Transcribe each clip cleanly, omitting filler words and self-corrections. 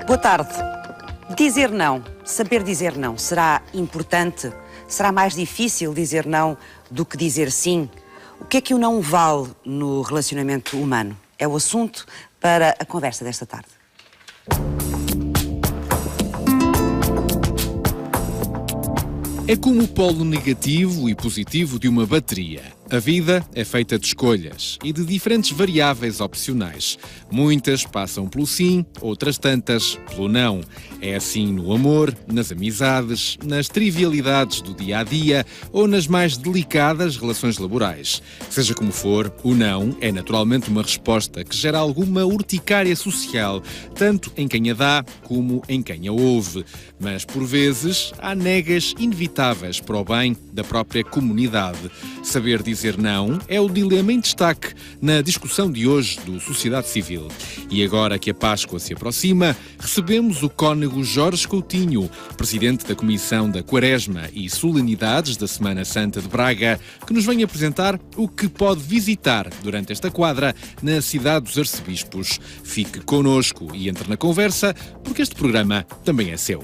Boa tarde. Dizer não, saber dizer não, será importante? Será mais difícil dizer não do que dizer sim? O que é que o não vale no relacionamento humano? É o assunto para a conversa desta tarde. É como o polo negativo e positivo de uma bateria. A vida é feita de escolhas e de diferentes variáveis opcionais. Muitas passam pelo sim, outras tantas pelo não. É assim no amor, nas amizades, nas trivialidades do dia-a-dia ou nas mais delicadas relações laborais. Seja como for, o não é naturalmente uma resposta que gera alguma urticária social, tanto em quem a dá como em quem a ouve. Mas, por vezes, há negas inevitáveis para o bem da própria comunidade. Saber dizer não é o dilema em destaque na discussão de hoje do Sociedade Civil. E agora que a Páscoa se aproxima, recebemos o cônego Jorge Coutinho, presidente da Comissão da Quaresma e Solenidades da Semana Santa de Braga, que nos vem apresentar o que pode visitar durante esta quadra na cidade dos Arcebispos. Fique connosco e entre na conversa, porque este programa também é seu.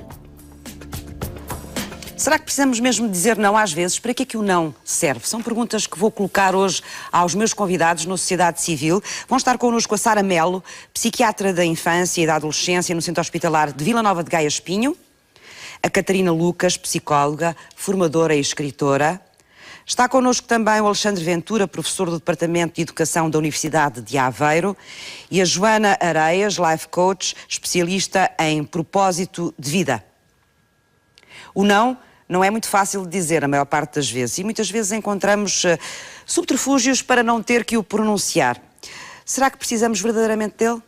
Será que precisamos mesmo dizer não às vezes? Para que é que o não serve? São perguntas que vou colocar hoje aos meus convidados no Sociedade Civil. Vão estar connosco a Sara Melo, psiquiatra da infância e da adolescência no Centro Hospitalar de Vila Nova de Gaia Espinho. A Catarina Lucas, psicóloga, formadora e escritora. Está connosco também o Alexandre Ventura, professor do Departamento de Educação da Universidade de Aveiro. E a Joana Areias, life coach, especialista em propósito de vida. O não é muito fácil de dizer a maior parte das vezes e muitas vezes encontramos subterfúgios para não ter que o pronunciar. Será que precisamos verdadeiramente dele?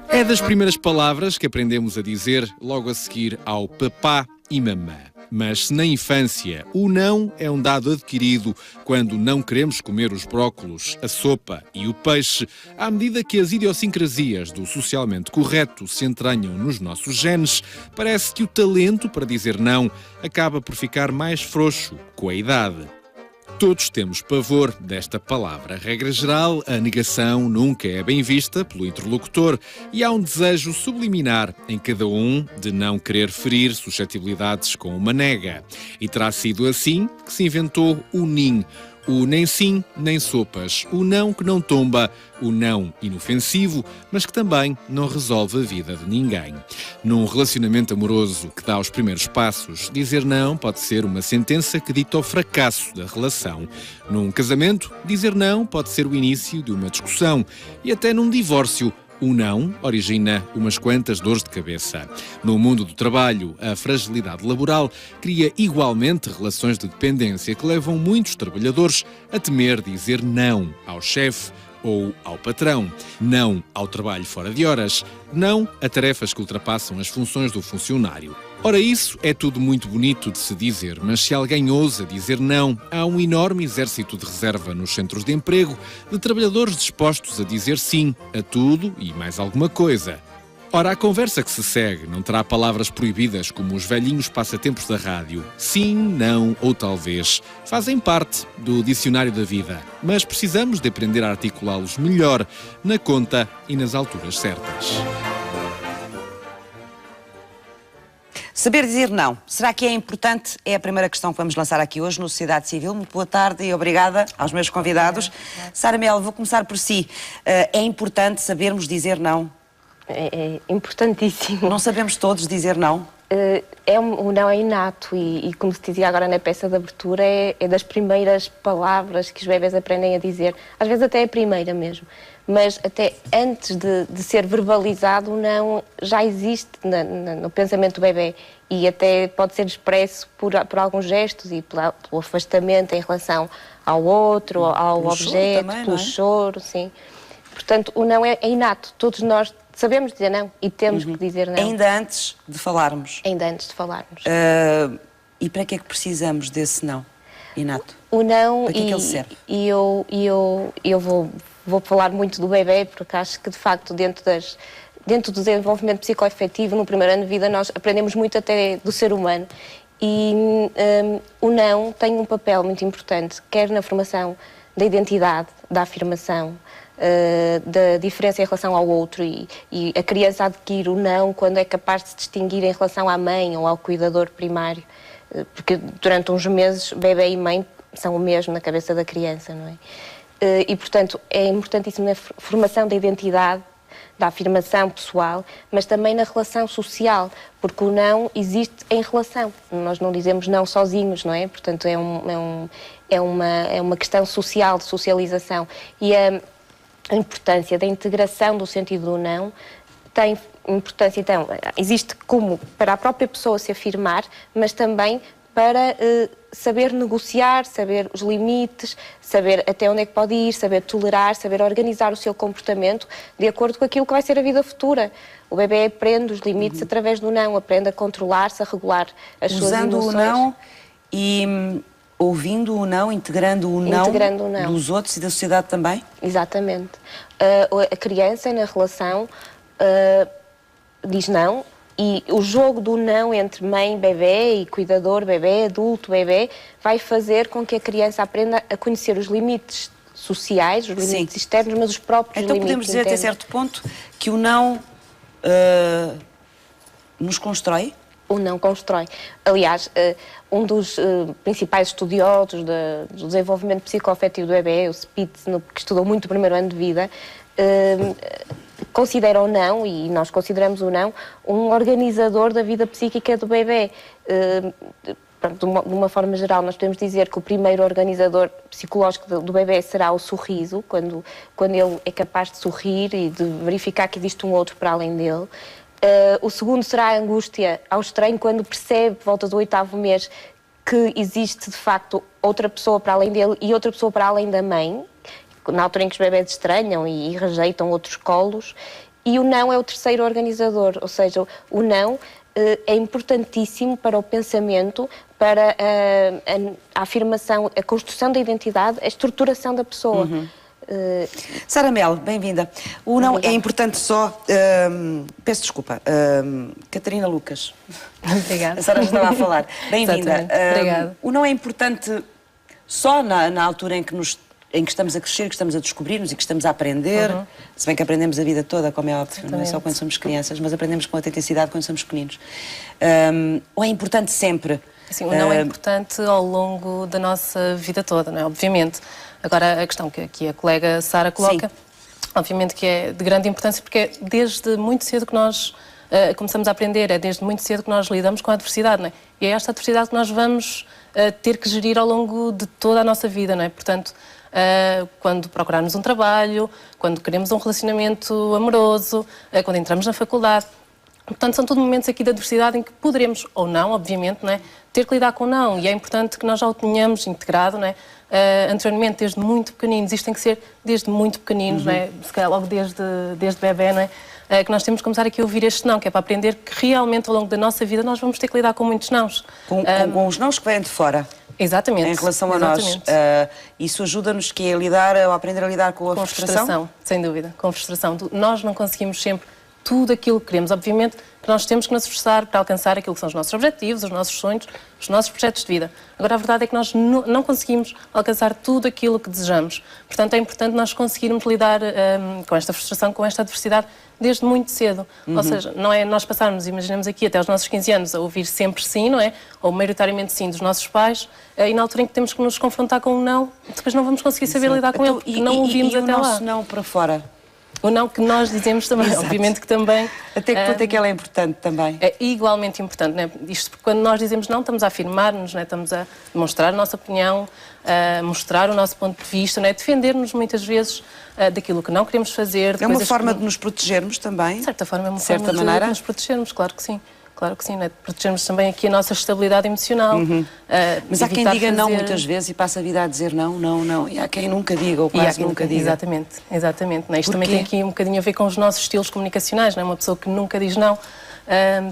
É das primeiras palavras que aprendemos a dizer logo a seguir ao papá e mamã. Mas se na infância o não é um dado adquirido quando não queremos comer os brócolos, a sopa e o peixe, à medida que as idiosincrasias do socialmente correto se entranham nos nossos genes, parece que o talento para dizer não acaba por ficar mais frouxo com a idade. Todos temos pavor desta palavra. Regra geral, a negação nunca é bem vista pelo interlocutor e há um desejo subliminar em cada um de não querer ferir suscetibilidades com uma nega. E terá sido assim que se inventou o NIN. O nem sim, nem sopas. O não que não tomba. O não inofensivo, mas que também não resolve a vida de ninguém. Num relacionamento amoroso que dá os primeiros passos, dizer não pode ser uma sentença que dita o fracasso da relação. Num casamento, dizer não pode ser o início de uma discussão. E até num divórcio, o não origina umas quantas dores de cabeça. No mundo do trabalho, a fragilidade laboral cria igualmente relações de dependência que levam muitos trabalhadores a temer dizer não ao chefe ou ao patrão, não ao trabalho fora de horas, não a tarefas que ultrapassam as funções do funcionário. Ora, isso é tudo muito bonito de se dizer, mas se alguém ousa dizer não, há um enorme exército de reserva nos centros de emprego de trabalhadores dispostos a dizer sim a tudo e mais alguma coisa. Ora, a conversa que se segue não terá palavras proibidas como os velhinhos passatempos da rádio. Sim, não ou talvez. Fazem parte do dicionário da vida, mas precisamos de aprender a articulá-los melhor na conta e nas alturas certas. Saber dizer não, será que é importante? É a primeira questão que vamos lançar aqui hoje no Sociedade Civil. Muito boa tarde e obrigada aos meus convidados. Sara Melo, vou começar por si. É importante sabermos dizer não? É importantíssimo. Não sabemos todos dizer não? O não é inato e como se dizia agora na peça de abertura, é das primeiras palavras que os bebés aprendem a dizer. Às vezes até é a primeira mesmo. Mas até antes de ser verbalizado, o não já existe no pensamento do bebê e até pode ser expresso por alguns gestos e pelo afastamento em relação ao outro, ao pelo objeto, também, pelo choro, sim. Portanto, o não é inato. Todos nós sabemos dizer não e temos que dizer não. Ainda antes de falarmos? Ainda antes de falarmos. E para que é que precisamos desse não inato? O não, para que é que ele serve? E eu vou falar muito do bebê, porque acho que, de facto, dentro do desenvolvimento psicoafetivo, no primeiro ano de vida, nós aprendemos muito até do ser humano. E o não tem um papel muito importante, quer na formação da identidade, da afirmação, da diferença em relação ao outro e a criança adquire o não quando é capaz de se distinguir em relação à mãe ou ao cuidador primário. Porque durante uns meses, bebê e mãe são o mesmo na cabeça da criança, não é? E, portanto, é importantíssimo na formação da identidade, da afirmação pessoal, mas também na relação social, porque o não existe em relação. Nós não dizemos não sozinhos, não é? Portanto, é uma questão social, de socialização. E a importância da integração do sentido do não tem importância, então, existe como para a própria pessoa se afirmar, mas também para saber negociar, saber os limites, saber até onde é que pode ir, saber tolerar, saber organizar o seu comportamento de acordo com aquilo que vai ser a vida futura. O bebê aprende os limites através do não, aprende a controlar-se, a regular as suas emoções. Usando o não e ouvindo o não, integrando o não dos outros e da sociedade também? Exatamente. A criança na relação diz não, e o jogo do não entre mãe, bebê e cuidador, bebê, adulto, bebê, vai fazer com que a criança aprenda a conhecer os limites sociais, os limites externos, mas os próprios limites internos. Então podemos dizer até certo ponto que o não nos constrói? O não constrói. Aliás, um dos principais estudiosos do desenvolvimento psicoafetivo do bebê, o Spitz, que estudou muito o primeiro ano de vida, considera o não, e nós consideramos o não, um organizador da vida psíquica do bebê. De uma forma geral, nós podemos dizer que o primeiro organizador psicológico do bebê será o sorriso, quando ele é capaz de sorrir e de verificar que existe um outro para além dele. O segundo será a angústia ao estranho, quando percebe, por volta do 8º mês, que existe, de facto, outra pessoa para além dele e outra pessoa para além da mãe, na altura em que os bebés estranham e rejeitam outros colos. E o não é o terceiro organizador, ou seja, o não é importantíssimo para o pensamento, para a afirmação, a construção da identidade, a estruturação da pessoa. Sara Melo, bem-vinda. O não é importante só... peço desculpa. Catarina Lucas. Obrigada. A Sara já estava a falar. Bem-vinda. Obrigada. O não é importante só na altura em que estamos a crescer, que estamos a descobrir-nos e que estamos a aprender, se bem que aprendemos a vida toda, como é óbvio, não é só quando somos crianças, mas aprendemos com outra intensidade quando somos pequeninos. Ou é importante sempre? Sim, o não é importante ao longo da nossa vida toda, não é? Obviamente. Agora, a questão que aqui a colega Sara coloca, obviamente que é de grande importância, porque é desde muito cedo que nós começamos a aprender, é desde muito cedo que nós lidamos com a adversidade, não é? E é esta adversidade que nós vamos ter que gerir ao longo de toda a nossa vida, não é? Portanto, quando procurarmos um trabalho, quando queremos um relacionamento amoroso, quando entramos na faculdade. Portanto, são todos momentos aqui de adversidade em que poderemos, ou não, obviamente, não é, ter que lidar com o não. E é importante que nós já o tenhamos integrado, não é, anteriormente, desde muito pequeninos. Isto tem que ser desde muito pequeninos, não é, se calhar logo desde bebê, não é, que nós temos que começar aqui a ouvir este não, que é para aprender que realmente ao longo da nossa vida nós vamos ter que lidar com muitos nãos. Com os nãos que vêm de fora. Exatamente. Em relação a nós. Isso ajuda-nos a aprender a lidar com a frustração? Sem dúvida, com frustração. Nós não conseguimos sempre tudo aquilo que queremos. Obviamente que nós temos que nos esforçar para alcançar aquilo que são os nossos objetivos, os nossos sonhos, os nossos projetos de vida. Agora, a verdade é que nós não conseguimos alcançar tudo aquilo que desejamos. Portanto, é importante nós conseguirmos lidar com esta frustração, com esta adversidade, desde muito cedo. Ou seja, não é nós passarmos, imaginemos aqui, até aos nossos 15 anos, a ouvir sempre sim, não é? Ou maioritariamente sim dos nossos pais, e na altura em que temos que nos confrontar com um não, depois não vamos conseguir saber lidar com ele, porque não ouvimos até lá. E o nosso não para fora? O não que nós dizemos também, obviamente que também... Até que ponto é que ela é importante também? É igualmente importante, não é? Isto porque quando nós dizemos não, estamos a afirmar-nos, não é? Estamos a demonstrar a nossa opinião, a mostrar o nosso ponto de vista, não é? Defender-nos muitas vezes daquilo que não queremos fazer. É uma forma de nos protegermos também? De certa forma é uma forma de nos protegermos, claro que sim. Claro que sim, né? Protegermos também aqui a nossa estabilidade emocional. Mas há quem diga não muitas vezes e passa a vida a dizer não, não, não. E há quem nunca diga ou quase nunca diga. Exatamente. Né? Isto também tem aqui um bocadinho a ver com os nossos estilos comunicacionais, não é? Uma pessoa que nunca diz não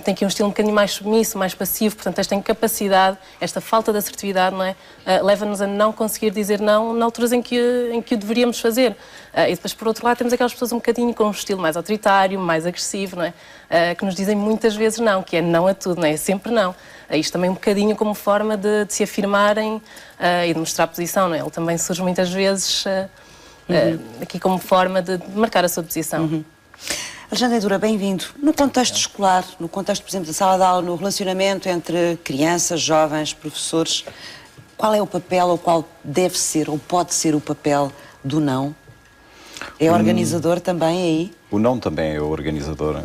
tem aqui um estilo um bocadinho mais submisso, mais passivo, portanto esta incapacidade, esta falta de assertividade, não é? Leva-nos a não conseguir dizer não na alturas em que o deveríamos fazer. E depois, por outro lado, temos aquelas pessoas um bocadinho com um estilo mais autoritário, mais agressivo, não é? Que nos dizem muitas vezes não, que é não a tudo, não é? Sempre não. Isto também um bocadinho como forma de se afirmarem e de mostrar posição, não é? Ele também surge muitas vezes aqui como forma de marcar a sua posição. Alexandre Dura, bem-vindo. No contexto escolar, no contexto, por exemplo, da sala de aula, no relacionamento entre crianças, jovens, professores, qual é o papel, ou qual deve ser, ou pode ser o papel do não? É organizador também aí? O não também é organizador.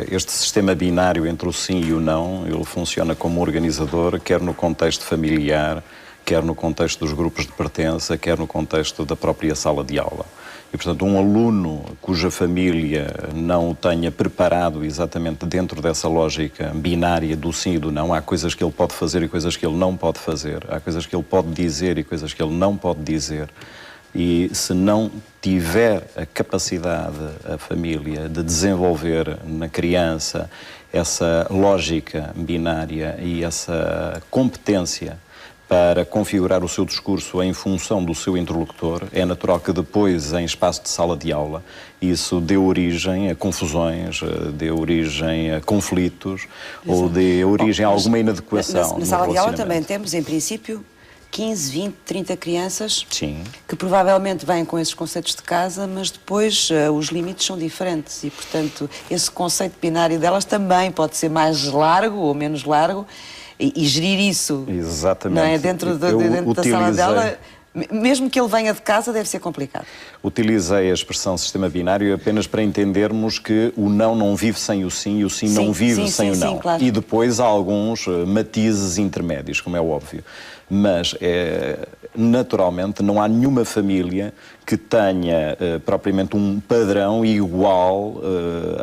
Este sistema binário entre o sim e o não, ele funciona como organizador, quer no contexto familiar, quer no contexto dos grupos de pertença, quer no contexto da própria sala de aula. E, portanto, um aluno cuja família não o tenha preparado exatamente dentro dessa lógica binária do sim e do não, há coisas que ele pode fazer e coisas que ele não pode fazer, há coisas que ele pode dizer e coisas que ele não pode dizer. E se não tiver a capacidade, a família, de desenvolver na criança essa lógica binária e essa competência para configurar o seu discurso em função do seu interlocutor, é natural que depois, em espaço de sala de aula, isso dê origem a confusões, dê origem a conflitos, ou dê origem a alguma inadequação. Na sala de aula também temos, em princípio, 15, 20, 30 crianças. Sim. Que provavelmente vêm com esses conceitos de casa, mas depois os limites são diferentes e, portanto, esse conceito binário delas também pode ser mais largo ou menos largo. E gerir isso. Exatamente. Não é? Dentro da sala de aula, mesmo que ele venha de casa, deve ser complicado. Utilizei a expressão sistema binário apenas para entendermos que o não vive sem o sim e o sim não vive sem o não. Claro. E depois há alguns matizes intermédios, como é óbvio. Mas, naturalmente, não há nenhuma família que tenha propriamente um padrão igual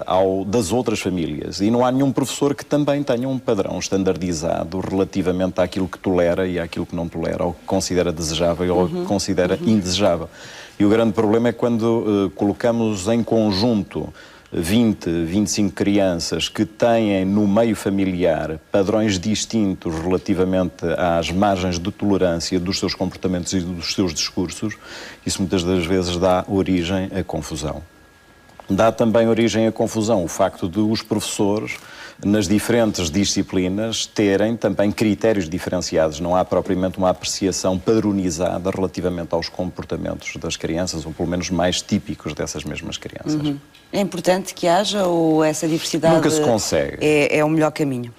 ao das outras famílias. E não há nenhum professor que também tenha um padrão standardizado relativamente àquilo que tolera e àquilo que não tolera, ou que considera desejável ou que considera indesejável. E o grande problema é quando colocamos em conjunto 20, 25 crianças que têm no meio familiar padrões distintos relativamente às margens de tolerância dos seus comportamentos e dos seus discursos, isso muitas das vezes dá origem à confusão. Dá também origem à confusão o facto de os professores, nas diferentes disciplinas, terem também critérios diferenciados. Não há propriamente uma apreciação padronizada relativamente aos comportamentos das crianças, ou pelo menos mais típicos dessas mesmas crianças. É importante que haja, ou essa diversidade nunca se consegue. É o melhor caminho?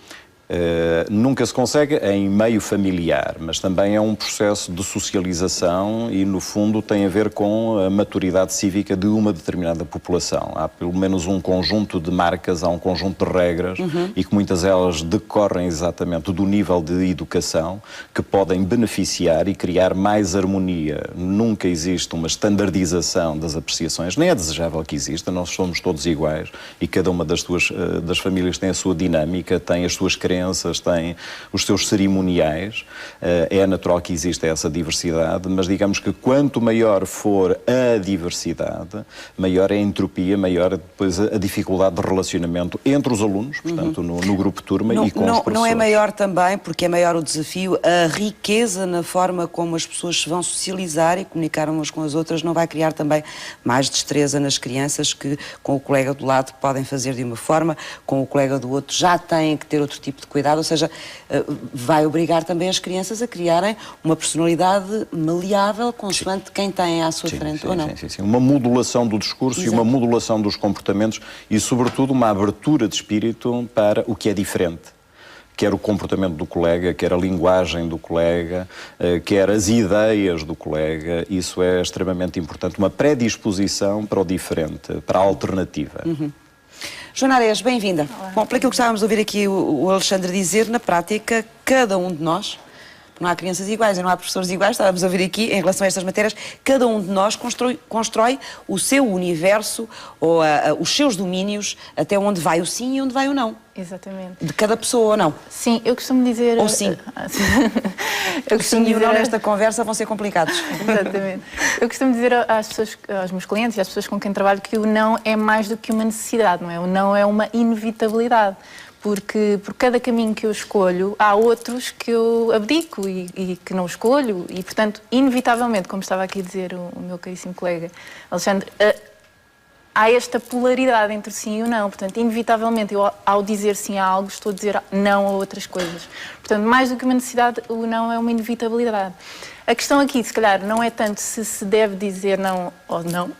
Nunca se consegue em meio familiar, mas também é um processo de socialização e, no fundo, tem a ver com a maturidade cívica de uma determinada população. Há pelo menos um conjunto de marcas, há um conjunto de regras e que muitas delas decorrem exatamente do nível de educação que podem beneficiar e criar mais harmonia. Nunca existe uma standardização das apreciações, nem é desejável que exista, nós somos todos iguais e cada uma das famílias tem a sua dinâmica, tem as suas crenças, têm os seus cerimoniais, é natural que exista essa diversidade, mas digamos que quanto maior for a diversidade, maior é a entropia, maior depois a dificuldade de relacionamento entre os alunos, portanto, no grupo turma e com os professores. Não é maior também, porque é maior o desafio, a riqueza na forma como as pessoas se vão socializar e comunicar umas com as outras, não vai criar também mais destreza nas crianças que com o colega do lado podem fazer de uma forma, com o colega do outro já têm que ter outro tipo de cuidado, ou seja, vai obrigar também as crianças a criarem uma personalidade maleável, consoante quem tem à sua frente, ou não? Sim. Uma modulação do discurso e uma modulação dos comportamentos e, sobretudo, uma abertura de espírito para o que é diferente. Quer o comportamento do colega, quer a linguagem do colega, quer as ideias do colega, isso é extremamente importante. Uma predisposição para o diferente, para a alternativa. Joana Ares, bem-vinda. Bom, pelo que estávamos a ouvir aqui o Alexandre dizer, na prática, cada um de nós, não há crianças iguais e não há professores iguais, estávamos a ouvir aqui, em relação a estas matérias, cada um de nós constrói o seu universo ou os seus domínios, até onde vai o sim e onde vai o não. Exatamente. De cada pessoa ou não. Sim, eu costumo dizer... Ou sim. Eu costumo sim dizer... e o não nesta conversa vão ser complicados. Exatamente. Eu costumo dizer às pessoas, aos meus clientes e às pessoas com quem trabalho que o não é mais do que uma necessidade, não é? O não é uma inevitabilidade. Porque por cada caminho que eu escolho, há outros que eu abdico e que não escolho. E, portanto, inevitavelmente, como estava aqui a dizer o meu caríssimo colega Alexandre, há esta polaridade entre o sim e o não. Portanto, inevitavelmente, eu, ao dizer sim a algo, estou a dizer não a outras coisas. Portanto, mais do que uma necessidade, o não é uma inevitabilidade. A questão aqui, se calhar, não é tanto se se deve dizer não ou não,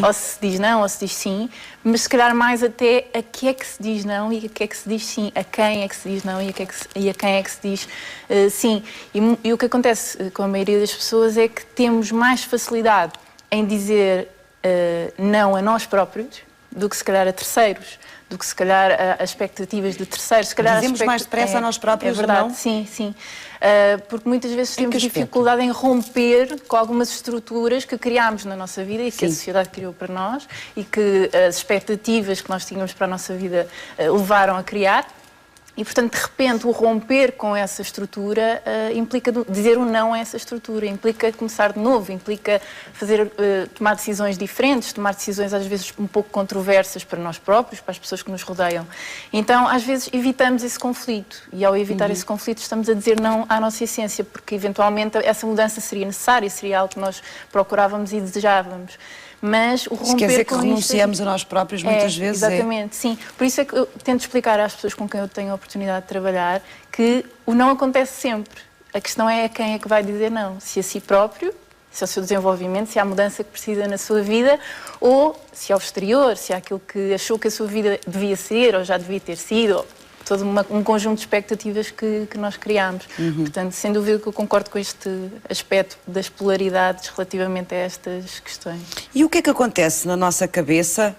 ou se diz não ou se diz sim, mas se calhar mais até a que é que se diz não e a que é que se diz sim, a quem é que se diz não e a quem é que se diz sim. E o que acontece com a maioria das pessoas é que temos mais facilidade em dizer não a nós próprios do que se calhar a terceiros, do que se calhar as expectativas de terceiros. Se calhar dizemos mais depressa a nós próprios, é verdade, não? Sim, sim. Porque muitas vezes temos dificuldade em romper com algumas estruturas que criámos na nossa vida e que a sociedade criou para nós e que as expectativas que nós tínhamos para a nossa vida levaram a criar. E, portanto, de repente, o romper com essa estrutura implica dizer um não a essa estrutura, implica começar de novo, implica tomar decisões diferentes, tomar decisões às vezes um pouco controversas para nós próprios, para as pessoas que nos rodeiam. Então, às vezes, evitamos esse conflito e, ao evitar esse conflito, estamos a dizer não à nossa essência, porque, eventualmente, essa mudança seria necessária, seria algo que nós procurávamos e desejávamos. Mas o romper quer dizer que com renunciamos a nós próprios muitas vezes. Exatamente, sim. Por isso é que eu tento explicar às pessoas com quem eu tenho a oportunidade de trabalhar que o não acontece sempre. A questão é a quem é que vai dizer não. Se a si próprio, se ao seu desenvolvimento, se há a mudança que precisa na sua vida, ou se ao exterior, se há aquilo que achou que a sua vida devia ser ou já devia ter sido, todo um conjunto de expectativas que nós criámos. Portanto, sem dúvida que eu concordo com este aspecto das polaridades relativamente a estas questões. E o que é que acontece na nossa cabeça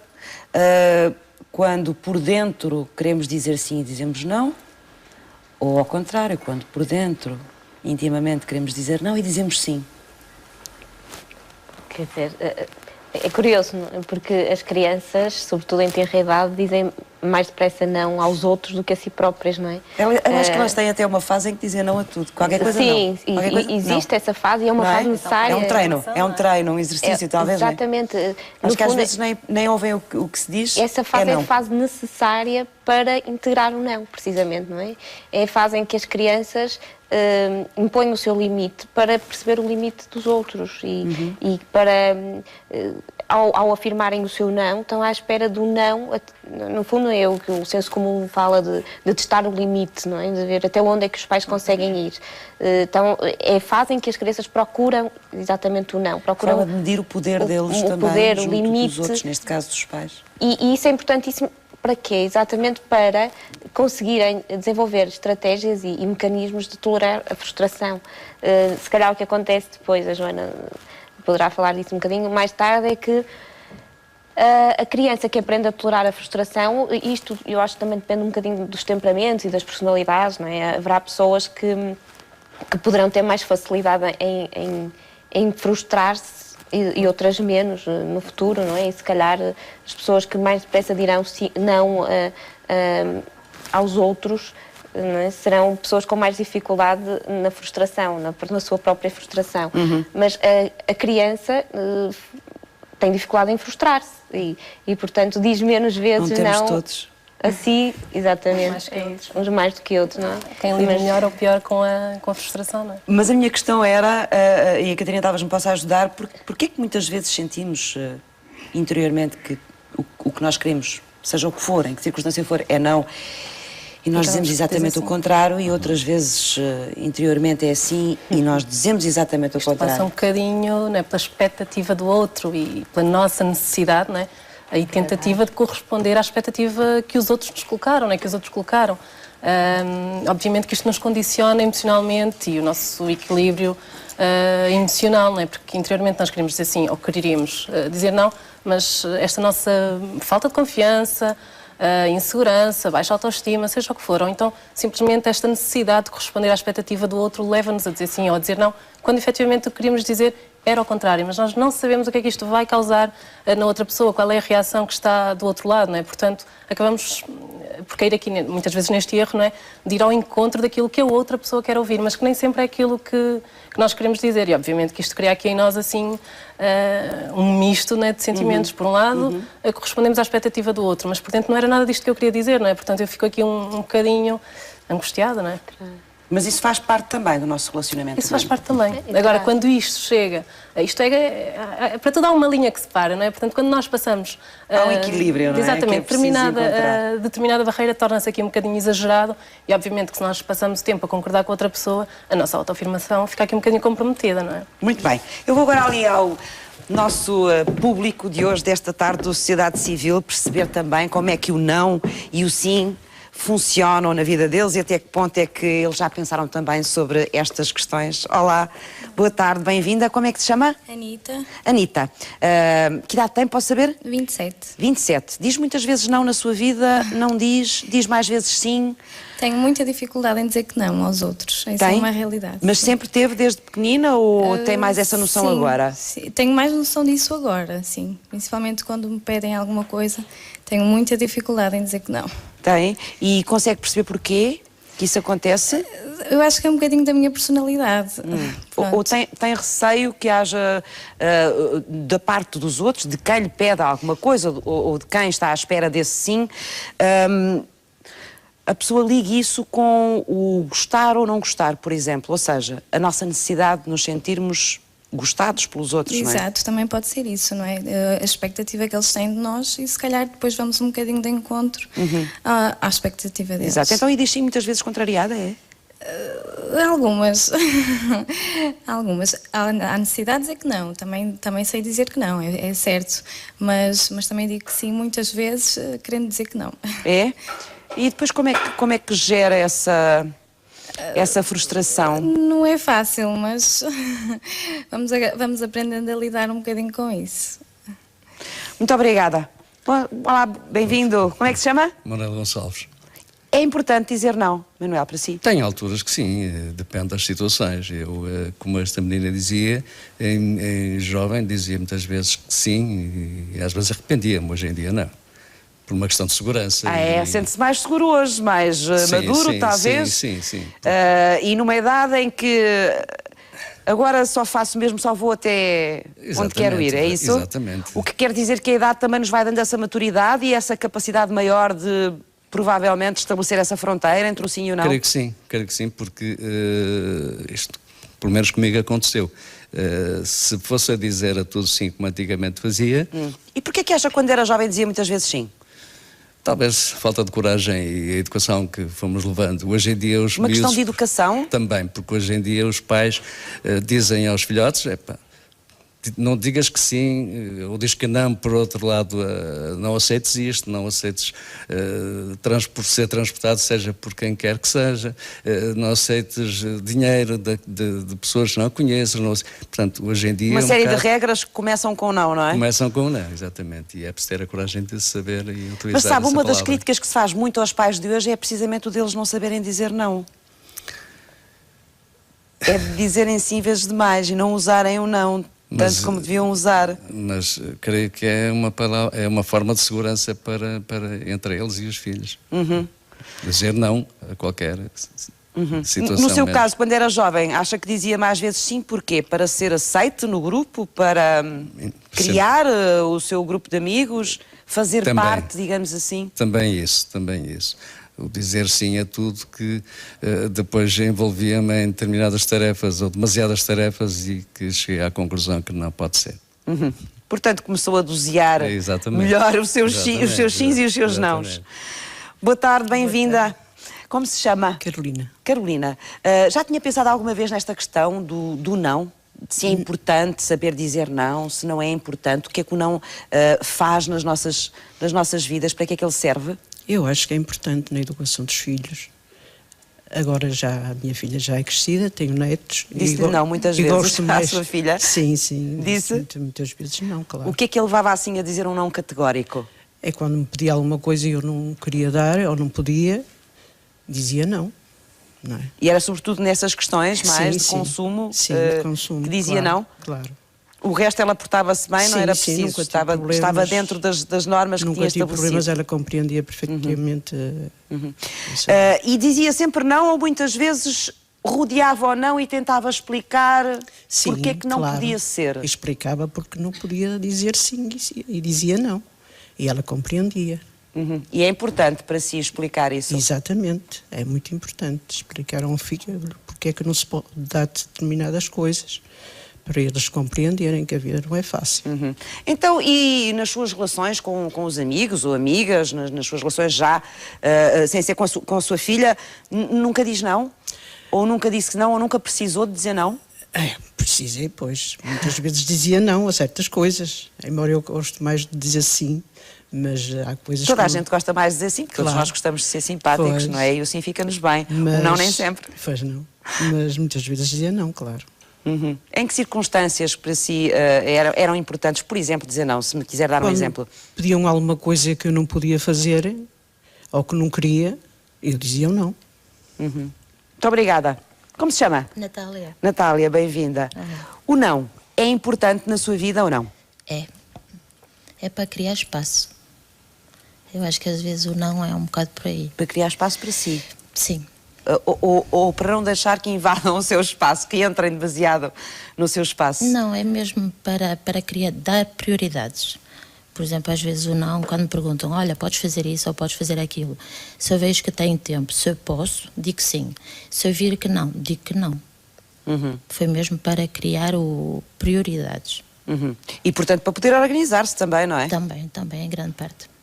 quando por dentro queremos dizer sim e dizemos não? Ou ao contrário, quando por dentro, intimamente, queremos dizer não e dizemos sim? Quer dizer, é curioso, porque as crianças, sobretudo em tenra idade, dizem mais depressa não aos outros do que a si próprias, não é? Eu acho que elas têm até uma fase em que dizem não a tudo. Qualquer coisa sim, não. Sim, existe essa fase e é uma fase necessária. É um treino, um exercício, talvez. Exatamente. Acho que às vezes nem ouvem o que se diz. Essa fase é a fase necessária para integrar o não, precisamente, não é? É a fase em que as crianças impõem o seu limite para perceber o limite dos outros e para, ao afirmarem o seu não, estão à espera do não. No fundo é o que o senso comum fala de testar o limite, não é? De ver até onde é que os pais conseguem ir. Então é a fase em que as crianças procuram exatamente o não. Procuram fala de medir o poder deles também, poder, junto o limite dos outros, neste caso dos pais. E isso é importantíssimo. Para quê? Exatamente para conseguirem desenvolver estratégias e mecanismos de tolerar a frustração. Se calhar o que acontece depois, a Joana poderá falar disso um bocadinho mais tarde, é que a criança que aprende a tolerar a frustração, isto eu acho que também depende um bocadinho dos temperamentos e das personalidades, não é? Haverá pessoas que poderão ter mais facilidade em frustrar-se e outras menos no futuro, não é? E se calhar as pessoas que mais depressa dirão não aos outros, não é? Serão pessoas com mais dificuldade na frustração, na sua própria frustração. Mas a criança tem dificuldade em frustrar-se e, portanto, diz menos vezes não. Temos todos. Assim, exatamente. Uns mais do que outros, não é? Quem lida melhor ou pior com a frustração, não é? Mas a minha questão era, e a Catarina Tavares me possa ajudar, porque é que muitas vezes sentimos interiormente que o que nós queremos, seja o que for, em que circunstância for, é não, e nós dizemos exatamente o contrário, e outras vezes interiormente é assim, e nós dizemos exatamente o contrário. Passa um bocadinho, não é, pela expectativa do outro e pela nossa necessidade, não é? A tentativa de corresponder à expectativa que os outros nos colocaram, não é? Que os outros colocaram. Obviamente que isto nos condiciona emocionalmente e o nosso equilíbrio emocional, não é? Porque interiormente nós queremos dizer sim ou quereríamos dizer não, mas esta nossa falta de confiança, insegurança, baixa autoestima, seja o que for, ou então simplesmente esta necessidade de corresponder à expectativa do outro leva-nos a dizer sim ou a dizer não, quando efetivamente o que queríamos dizer era ao contrário, mas nós não sabemos o que é que isto vai causar na outra pessoa, qual é a reação que está do outro lado, não é? Portanto, acabamos por cair aqui, muitas vezes, neste erro, não é? De ir ao encontro daquilo que a outra pessoa quer ouvir, mas que nem sempre é aquilo que nós queremos dizer. E, obviamente, que isto cria aqui em nós, assim, um misto, não é, de sentimentos. Por um lado, correspondemos à expectativa do outro, mas, portanto, não era nada disto que eu queria dizer, não é? Portanto, eu fico aqui um bocadinho angustiada, não é? Mas isso faz parte também do nosso relacionamento. Isso faz parte também. Agora, quando isto chega, isto é para tudo há uma linha que separa, não é? Portanto, quando nós passamos... Há um equilíbrio, não é? Exatamente. Que é Determinada barreira torna-se aqui um bocadinho exagerado e, obviamente, que se nós passamos o tempo a concordar com outra pessoa, a nossa autoafirmação fica aqui um bocadinho comprometida, não é? Muito bem. Eu vou agora ali ao nosso público de hoje, desta tarde, do Sociedade Civil, perceber também como é que o não e o sim funcionam na vida deles e até que ponto é que eles já pensaram também sobre estas questões. Olá, boa tarde, bem-vinda. Como é que se chama? Anitta. Anitta. Que idade tem, posso saber? 27. 27. Diz muitas vezes não na sua vida, não diz? Diz mais vezes sim? Tenho muita dificuldade em dizer que não aos outros. Isso Tem? é uma realidade. Mas sim. sempre teve desde pequenina ou tem mais essa noção sim, agora? Sim. Tenho mais noção disso agora, sim. Principalmente quando me pedem alguma coisa, tenho muita dificuldade em dizer que não. Tem? E consegue perceber porquê que isso acontece? Eu acho que é um bocadinho da minha personalidade. Ou tem receio que haja, da parte dos outros, de quem lhe pede alguma coisa ou de quem está à espera desse sim, a pessoa ligue isso com o gostar ou não gostar, por exemplo. Ou seja, a nossa necessidade de nos sentirmos gostados pelos outros, não é? Exato, também pode ser isso, não é? A expectativa que eles têm de nós e se calhar depois vamos um bocadinho de encontro à expectativa deles. Exato. Então, e diz sim muitas vezes contrariada, é? Algumas. Algumas. Há necessidades é que não. Também sei dizer que não, é certo. Mas também digo que sim, muitas vezes, querendo dizer que não. É? E depois como é que gera essa frustração? Não é fácil, mas vamos aprendendo a lidar um bocadinho com isso. Muito obrigada. Olá, bem-vindo. Como é que se chama? Manuel Gonçalves. É importante dizer não, Manuel, para si? Tem alturas que sim, depende das situações. Eu, como esta menina dizia, em jovem dizia muitas vezes que sim e às vezes arrependia-me, hoje em dia não. Por uma questão de segurança. Sente-se mais seguro hoje, mais maduro, sim, talvez. Sim. E numa idade em que agora só vou até onde quero ir, é isso? Exatamente. O que quer dizer que a idade também nos vai dando essa maturidade e essa capacidade maior de, provavelmente, estabelecer essa fronteira entre o sim e o não? Creio que sim, porque isto, pelo menos comigo, aconteceu. Se fosse a dizer a tudo sim como antigamente fazia... E porquê que acha que quando era jovem dizia muitas vezes sim? Talvez falta de coragem e a educação que fomos levando. Hoje em dia os Uma miúdos, questão de educação? Também, porque hoje em dia os pais dizem aos filhotes, não digas que sim, ou diz que não, por outro lado, não aceites isto, não aceites ser transportado, seja por quem quer que seja, não aceites dinheiro de pessoas que não conheces. Portanto, hoje em dia... Uma série de regras que começam com não, não é? Começam com não, exatamente. E é preciso ter a coragem de saber e utilizar Mas sabe, essa uma das palavra. críticas que se faz muito aos pais de hoje é precisamente o deles não saberem dizer não. É de dizerem sim vezes demais e não usarem o não tanto como deviam usar. Mas creio que é uma forma de segurança para entre eles e os filhos. Dizer não a qualquer situação. No seu mesmo. caso, quando era jovem, acha que dizia mais vezes sim, porquê? Para ser aceite no grupo? Para criar o seu grupo de amigos? Fazer parte, digamos assim? Também isso. O dizer sim a tudo que depois envolvia-me em determinadas tarefas ou demasiadas tarefas e que cheguei à conclusão que não pode ser. Portanto, começou a dosear melhor os seus sims e os seus nãos. Boa tarde, bem-vinda. Como se chama? Carolina. Carolina, já tinha pensado alguma vez nesta questão do não? Se é importante saber dizer não, se não é importante, o que é que o não faz nas nossas vidas, para que é que ele serve? Eu acho que é importante na educação dos filhos. Agora a minha filha já é crescida, tenho netos. Disse-lhe não muitas vezes à sua filha? Sim. Disse? Muitas vezes não, claro. O que é que ele levava assim a dizer um não categórico? É quando me pedia alguma coisa e eu não queria dar ou não podia, dizia não. Não é? E era sobretudo nessas questões mais de consumo, de consumo que dizia claro, não? Claro. O resto ela portava-se bem, não era preciso, nunca estava dentro das normas que tinha estabelecido. Nunca tive problemas, ela compreendia perfeitamente. E dizia sempre não ou muitas vezes rodeava ou não e tentava explicar porque é que não podia ser? Explicava porque não podia dizer sim e dizia não. E ela compreendia. E é importante para si explicar isso? Exatamente, é muito importante explicar a um filho porque é que não se pode dar determinadas coisas, para eles compreenderem que a vida não é fácil. Então, e nas suas relações com os amigos ou amigas, nas suas relações já, sem ser com a sua filha, nunca diz não? Ou nunca disse que não, ou nunca precisou de dizer não? Precisei, pois. Muitas vezes dizia não a certas coisas, embora eu goste mais de dizer sim, mas há coisas Toda a gente gosta mais de dizer sim, porque todos nós gostamos de ser simpáticos, não é? E o sim fica-nos bem, o não nem sempre. Pois não, mas muitas vezes dizia não, claro. Em que circunstâncias para si eram importantes, por exemplo, dizer não? Se me quiser dar um exemplo. Pediam alguma coisa que eu não podia fazer, ou que não queria, eu dizia não. Muito obrigada. Como se chama? Natália. Natália, bem-vinda. O não é importante na sua vida ou não? É para criar espaço. Eu acho que às vezes o não é um bocado por aí. Para criar espaço para si? Sim. Ou para não deixar que invadam o seu espaço, que entrem demasiado no seu espaço? Não, é mesmo para dar prioridades. Por exemplo, às vezes o não, quando me perguntam, olha, podes fazer isso ou podes fazer aquilo. Se eu vejo que tenho tempo, se eu posso, digo sim. Se eu vir que não, digo que não. Foi mesmo para criar prioridades. E, portanto, para poder organizar-se também, não é? Também, em grande parte.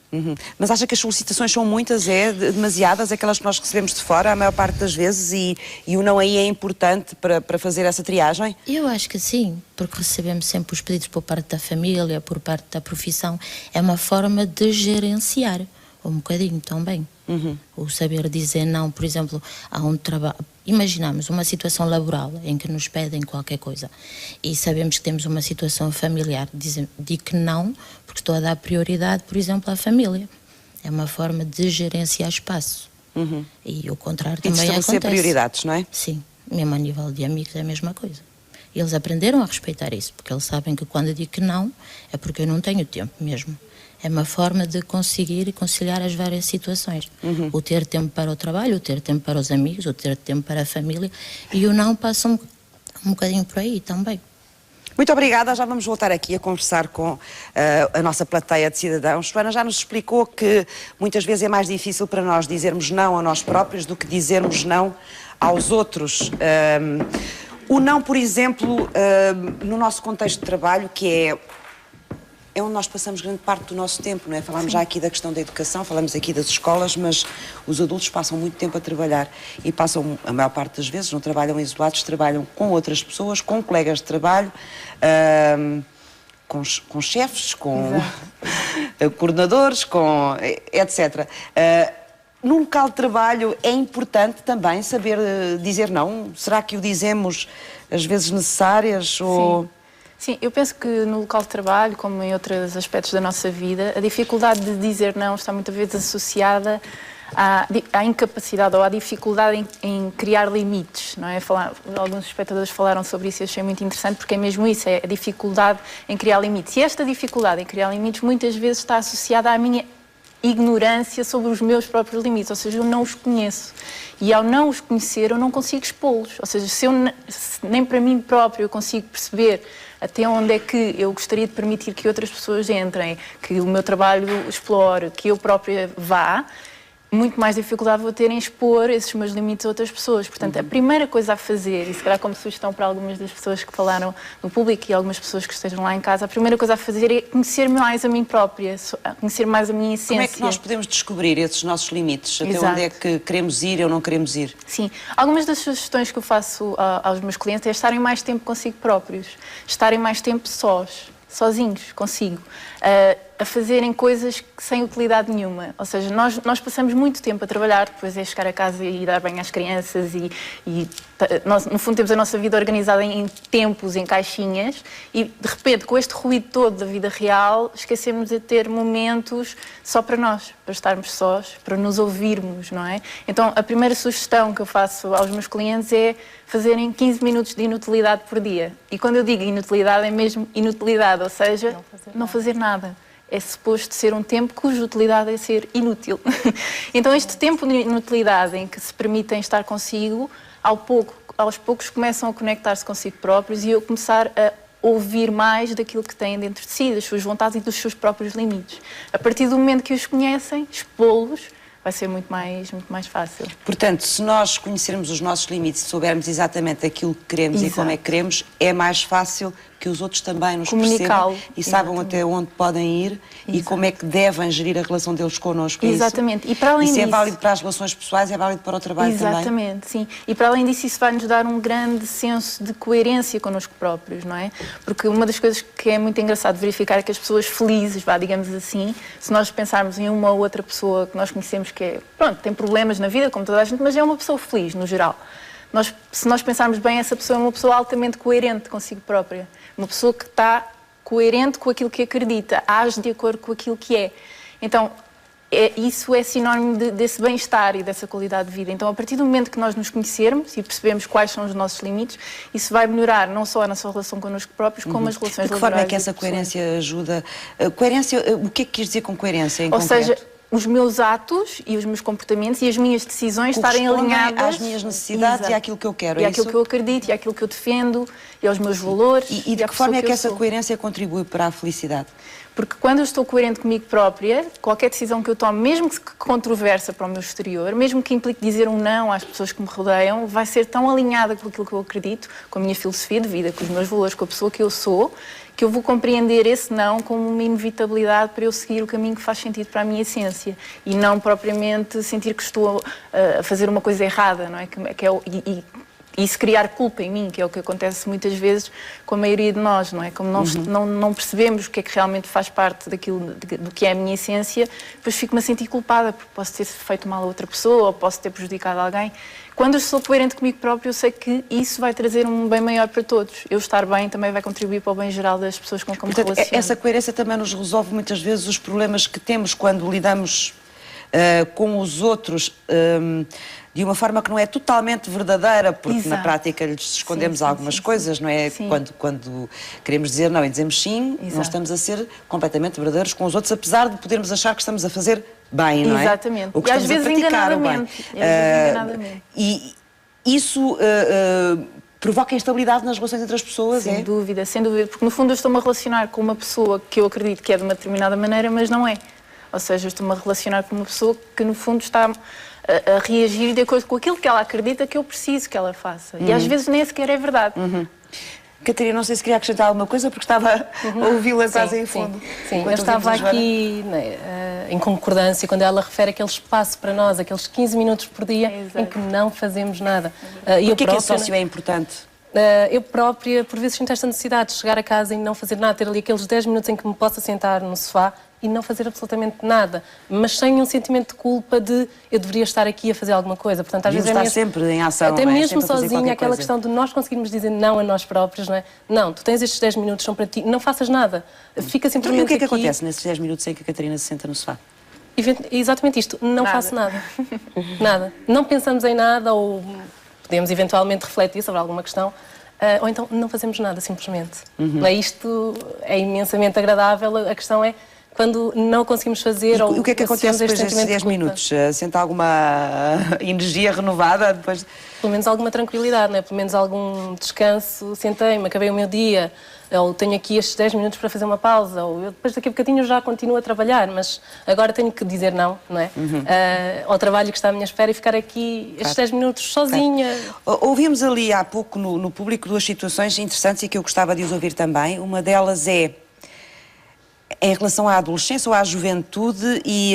Mas acha que as solicitações são muitas, demasiadas, aquelas que nós recebemos de fora, a maior parte das vezes, e o não aí é importante para fazer essa triagem? Eu acho que sim, porque recebemos sempre os pedidos por parte da família, por parte da profissão. É uma forma de gerenciar, um bocadinho também. O saber dizer não, por exemplo, há um trabalho... Imaginamos uma situação laboral em que nos pedem qualquer coisa e sabemos que temos uma situação familiar. Digo que não, porque estou a dar prioridade, por exemplo, à família. É uma forma de gerenciar espaço. E o contrário também acontece. E de estabelecer prioridades, não é? Sim, mesmo a nível de amigos é a mesma coisa. Eles aprenderam a respeitar isso, porque eles sabem que quando eu digo que não, é porque eu não tenho tempo mesmo. É uma forma de conseguir conciliar as várias situações. O ter tempo para o trabalho, o ter tempo para os amigos, o ter tempo para a família, e o não passa um bocadinho por aí também. Muito obrigada, já vamos voltar aqui a conversar com a nossa plateia de cidadãos. Joana já nos explicou que muitas vezes é mais difícil para nós dizermos não a nós próprios do que dizermos não aos outros. O não, por exemplo, no nosso contexto de trabalho, que é onde nós passamos grande parte do nosso tempo, não é? Falámos já aqui da questão da educação, falamos aqui das escolas, mas os adultos passam muito tempo a trabalhar e passam, a maior parte das vezes, não trabalham isolados, trabalham com outras pessoas, com colegas de trabalho, com chefes, com coordenadores, etc. Num local de trabalho é importante também saber dizer não? Será que o dizemos às vezes necessárias? Ou... Sim, eu penso que no local de trabalho, como em outros aspectos da nossa vida, a dificuldade de dizer não está muitas vezes associada à incapacidade ou à dificuldade em criar limites, não é? Alguns espectadores falaram sobre isso e achei muito interessante, porque é mesmo isso, é a dificuldade em criar limites. E esta dificuldade em criar limites muitas vezes está associada à minha ignorância sobre os meus próprios limites, ou seja, eu não os conheço. E ao não os conhecer, eu não consigo expô-los. Ou seja, se nem para mim próprio eu consigo perceber até onde é que eu gostaria de permitir que outras pessoas entrem, que o meu trabalho explore, que eu própria vá, muito mais dificuldade vou ter em expor esses meus limites a outras pessoas. Portanto, a primeira coisa a fazer, e se calhar como sugestão para algumas das pessoas que falaram no público e algumas pessoas que estejam lá em casa, a primeira coisa a fazer é conhecer mais a mim própria, conhecer mais a minha essência. Como é que nós podemos descobrir esses nossos limites? Até Exato. Onde é que queremos ir ou não queremos ir? Sim. Algumas das sugestões que eu faço aos meus clientes é estarem mais tempo consigo próprios, estarem mais tempo sozinhos, consigo, a fazerem coisas sem utilidade nenhuma. Ou seja, nós passamos muito tempo a trabalhar, depois é chegar a casa e dar banho às crianças nós, no fundo, temos a nossa vida organizada em tempos, em caixinhas, e de repente, com este ruído todo da vida real, esquecemos de ter momentos só para nós, para estarmos sós, para nos ouvirmos, não é? Então, a primeira sugestão que eu faço aos meus clientes é fazerem 15 minutos de inutilidade por dia. E quando eu digo inutilidade, é mesmo inutilidade, ou seja, não fazer nada. É suposto ser um tempo cuja utilidade é ser inútil. Então, este tempo de inutilidade em que se permitem estar consigo, aos poucos começam a conectar-se consigo próprios e eu começar a ouvir mais daquilo que têm dentro de si, das suas vontades e dos seus próprios limites. A partir do momento que os conhecem, expô-los vai ser muito mais fácil. Portanto, se nós conhecermos os nossos limites, se soubermos exatamente aquilo que queremos e como é que queremos, é mais fácil que os outros também nos percebam e saibam até onde podem ir e como é que devem gerir a relação deles connosco. Exatamente. E para além disso, é válido para as relações pessoais, é válido para o trabalho também. Exatamente, sim. E para além disso, isso vai-nos dar um grande senso de coerência connosco próprios, não é? Porque uma das coisas que é muito engraçado verificar é que as pessoas felizes, digamos assim, se nós pensarmos em uma ou outra pessoa que nós conhecemos que tem problemas na vida, como toda a gente, mas é uma pessoa feliz, no geral. Se nós pensarmos bem, essa pessoa é uma pessoa altamente coerente consigo própria. Uma pessoa que está coerente com aquilo que acredita, age de acordo com aquilo que é. Então, isso é sinónimo desse bem-estar e dessa qualidade de vida. Então, a partir do momento que nós nos conhecermos e percebemos quais são os nossos limites, isso vai melhorar não só a nossa relação connosco próprios, como as relações laborais. De que forma é que essa coerência ajuda? Coerência, o que é que quis dizer com coerência em concreto? Ou seja, os meus atos e os meus comportamentos e as minhas decisões estarem alinhadas às minhas necessidades e àquilo que eu quero. E àquilo que eu acredito, e àquilo que eu defendo, e aos meus valores. E de que forma é que essa coerência contribui para a felicidade? Porque quando eu estou coerente comigo própria, qualquer decisão que eu tome, mesmo que controversa para o meu exterior, mesmo que implique dizer um não às pessoas que me rodeiam, vai ser tão alinhada com aquilo que eu acredito, com a minha filosofia de vida, com os meus valores, com a pessoa que eu sou, que eu vou compreender esse não como uma inevitabilidade para eu seguir o caminho que faz sentido para a minha essência e não propriamente sentir que estou a fazer uma coisa errada, não é? E isso criar culpa em mim, que é o que acontece muitas vezes com a maioria de nós, não é? Como nós não percebemos o que é que realmente faz parte do que é a minha essência, depois fico-me a sentir culpada porque posso ter feito mal a outra pessoa ou posso ter prejudicado alguém. Quando eu sou coerente comigo próprio, eu sei que isso vai trazer um bem maior para todos. Eu estar bem também vai contribuir para o bem geral das pessoas com quem me relaciono. Essa coerência também nos resolve muitas vezes os problemas que temos quando lidamos com os outros de uma forma que não é totalmente verdadeira, porque na prática lhes escondemos algumas coisas, não é? Quando queremos dizer não e dizemos sim, não estamos a ser completamente verdadeiros com os outros, apesar de podermos achar que estamos a fazer bem, não é? Exatamente. Ou que e às vezes enganadamente. E isso provoca instabilidade nas relações entre as pessoas, sem dúvida, porque no fundo eu estou-me a relacionar com uma pessoa que eu acredito que é de uma determinada maneira, mas não é. Ou seja, eu estou-me a relacionar com uma pessoa que no fundo está a reagir de acordo com aquilo que ela acredita que eu preciso que ela faça. E às vezes nem sequer é verdade. Catarina, não sei se queria acrescentar alguma coisa, porque estava a ouvi-la quase em fundo. Sim, eu estava aqui em concordância quando ela refere aquele espaço para nós, aqueles 15 minutos por dia em que não fazemos nada. E o que é que esse sócio é importante? Eu própria, por vezes, sinto esta necessidade de chegar a casa e não fazer nada, ter ali aqueles 10 minutos em que me possa sentar no sofá e não fazer absolutamente nada, mas sem um sentimento de culpa de eu deveria estar aqui a fazer alguma coisa. Portanto, às vezes estar sempre em ação, até mesmo sozinha, aquela questão de nós conseguirmos dizer não a nós próprios, não é? Não, tu tens estes 10 minutos, são para ti, não faças nada, fica simplesmente aqui. E o que é que acontece nesses 10 minutos em que a Catarina se senta no sofá? Exatamente isto, não faço nada. Nada. Não pensamos em nada ou podemos eventualmente refletir sobre alguma questão. Ou então não fazemos nada, simplesmente. Isto é imensamente agradável, a questão é quando não conseguimos fazer... E o que é que acontece depois destes 10 minutos? Sente alguma energia renovada? Depois... Pelo menos alguma tranquilidade, não é? Pelo menos algum descanso. Sentei-me, acabei o meu dia, ou tenho aqui estes 10 minutos para fazer uma pausa, ou eu depois daqui a bocadinho já continuo a trabalhar, mas agora tenho que dizer não é? Ao trabalho que está à minha espera e ficar aqui estes 10 minutos sozinha. Ouvimos ali há pouco no público duas situações interessantes e que eu gostava de os ouvir também. Uma delas é em relação à adolescência ou à juventude e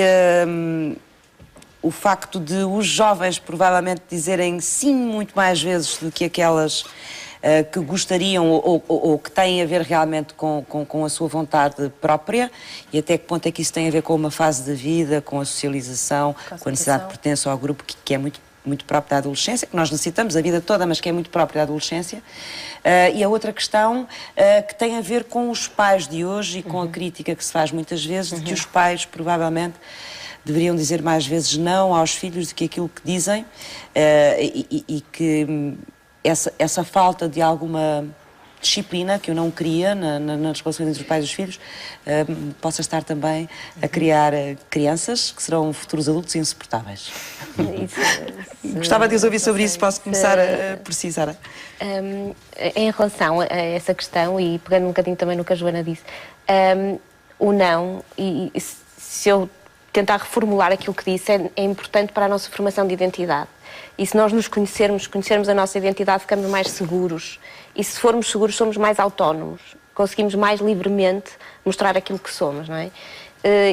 o facto de os jovens provavelmente dizerem sim muito mais vezes do que aquelas que gostariam ou que têm a ver realmente com a sua vontade própria, e até que ponto é que isso tem a ver com uma fase da vida, com a socialização, com a necessidade de pertença ao grupo que é muito próprio da adolescência, que nós necessitamos a vida toda, mas que é muito próprio da adolescência. E a outra questão que tem a ver com os pais de hoje e com a crítica que se faz muitas vezes de que os pais provavelmente deveriam dizer mais vezes não aos filhos do que aquilo que dizem e que essa falta de alguma disciplina que o não cria nas relações entre os pais e os filhos possa estar também a criar crianças que serão futuros adultos insuportáveis. Gostava de os ouvir sobre isso. Posso começar por si, Sara? Em relação a essa questão, e pegando um bocadinho também no que a Joana disse, o não, e se eu tentar reformular aquilo que disse, é importante para a nossa formação de identidade. E se nós nos conhecermos a nossa identidade, ficamos mais seguros. E se formos seguros, somos mais autónomos. Conseguimos mais livremente mostrar aquilo que somos, não é?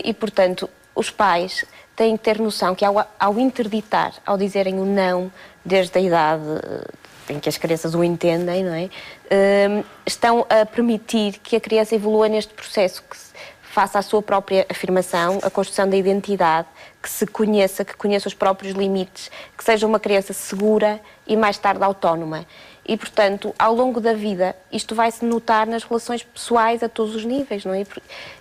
E, portanto, os pais têm que ter noção que ao interditar, ao dizerem o não, desde a idade em que as crianças o entendem, não é? Estão a permitir que a criança evolua neste processo, que faça a sua própria afirmação, a construção da identidade, que se conheça, que conheça os próprios limites, que seja uma criança segura e mais tarde autónoma. E, portanto, ao longo da vida, isto vai-se notar nas relações pessoais a todos os níveis, não é?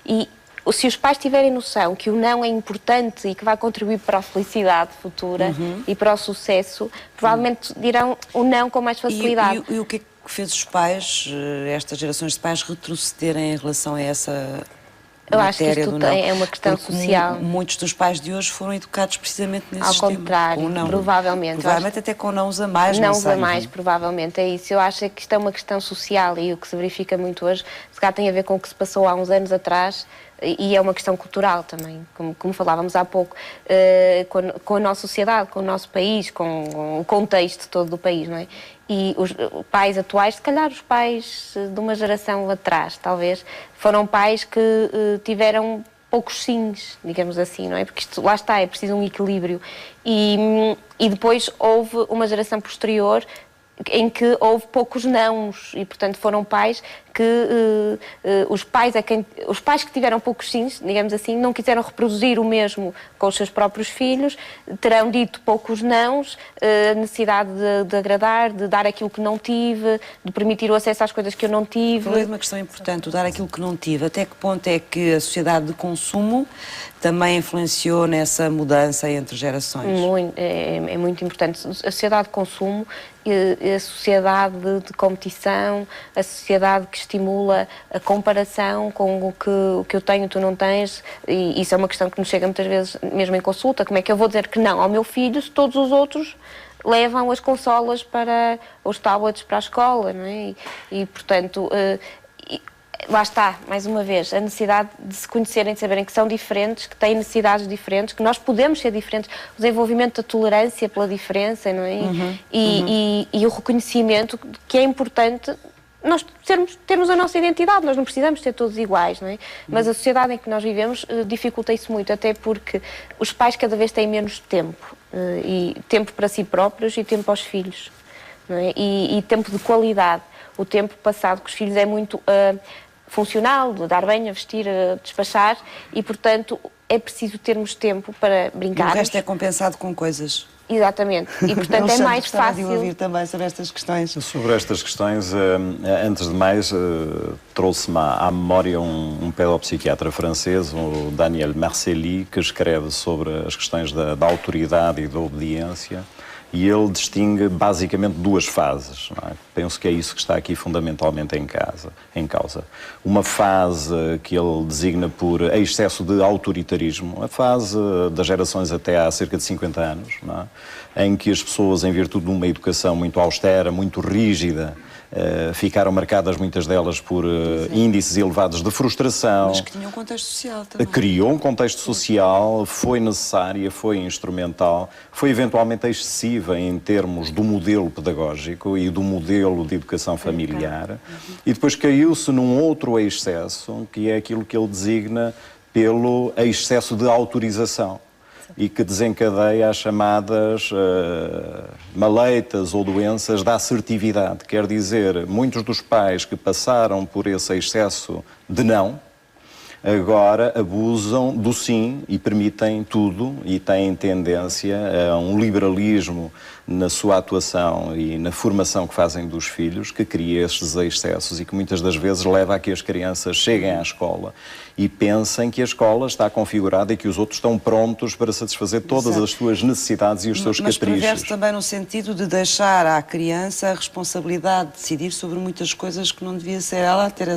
E se os pais tiverem noção que o não é importante e que vai contribuir para a felicidade futura e para o sucesso, provavelmente dirão o não com mais facilidade. E o que é que fez os pais, estas gerações de pais, retrocederem em relação a essa... Eu acho que isto é uma questão social. Muitos dos pais de hoje foram educados precisamente nesse sistema. Ao contrário, provavelmente. Provavelmente até com não usa mais, não usa mais, provavelmente, é isso. Eu acho que isto é uma questão social e o que se verifica muito hoje, se calhar tem a ver com o que se passou há uns anos atrás e é uma questão cultural também, como falávamos há pouco, com a nossa sociedade, com o nosso país, com o contexto todo do país, não é? E os pais atuais, se calhar os pais de uma geração atrás, talvez, foram pais que tiveram poucos sims, digamos assim, não é? Porque isto, lá está, é preciso um equilíbrio. E depois houve uma geração posterior em que houve poucos nãos e, portanto, foram pais que os pais que tiveram poucos sims, digamos assim, não quiseram reproduzir o mesmo com os seus próprios filhos, terão dito poucos nãos, a necessidade de agradar, de dar aquilo que não tive, de permitir o acesso às coisas que eu não tive. Falei de uma questão importante, o dar aquilo que não tive. Até que ponto é que a sociedade de consumo também influenciou nessa mudança entre gerações? É muito importante. A sociedade de consumo, a sociedade de competição, a sociedade que estimula a comparação com o que eu tenho, tu não tens, e isso é uma questão que nos chega muitas vezes mesmo em consulta. Como é que eu vou dizer que não ao meu filho se todos os outros levam as consolas para os tablets para a escola, não é? E portanto, lá está, mais uma vez, a necessidade de se conhecerem, de saberem que são diferentes, que têm necessidades diferentes, que nós podemos ser diferentes, o desenvolvimento da tolerância pela diferença, não é? E o reconhecimento que é importante nós termos a nossa identidade, nós não precisamos ser todos iguais, não é? Mas a sociedade em que nós vivemos dificulta isso muito, até porque os pais cada vez têm menos tempo, e tempo para si próprios e tempo aos filhos, não é? E tempo de qualidade. O tempo passado com os filhos é muito funcional, de dar banho, a vestir, a despachar, e, portanto, é preciso termos tempo para brincar. O resto é compensado com coisas. Exatamente, e portanto é mais fácil. De ouvir também sobre estas questões. Sobre estas questões, antes de mais, trouxe-me à memória um pedopsiquiatra francês, o Daniel Marcelli, que escreve sobre as questões da autoridade e da obediência. E ele distingue basicamente duas fases, não é? Penso que é isso que está aqui fundamentalmente em causa. Uma fase que ele designa por excesso de autoritarismo, a fase das gerações até há cerca de 50 anos, não é? Em que as pessoas, em virtude de uma educação muito austera, muito rígida, ficaram marcadas muitas delas por índices elevados de frustração. Mas que tinham um contexto social também. Criou um contexto social, foi necessária, foi instrumental, foi eventualmente excessiva em termos do modelo pedagógico e do modelo de educação familiar. E depois caiu-se num outro excesso, que é aquilo que ele designa pelo excesso de autorização, e que desencadeia as chamadas maleitas ou doenças da assertividade. Quer dizer, muitos dos pais que passaram por esse excesso de não, agora abusam do sim e permitem tudo e têm tendência a um liberalismo na sua atuação e na formação que fazem dos filhos, que cria estes excessos e que muitas das vezes leva a que as crianças cheguem à escola e pensem que a escola está configurada e que os outros estão prontos para satisfazer todas as suas necessidades e os seus caprichos. Mas perverso também no sentido de deixar à criança a responsabilidade de decidir sobre muitas coisas que não devia ser ela a ter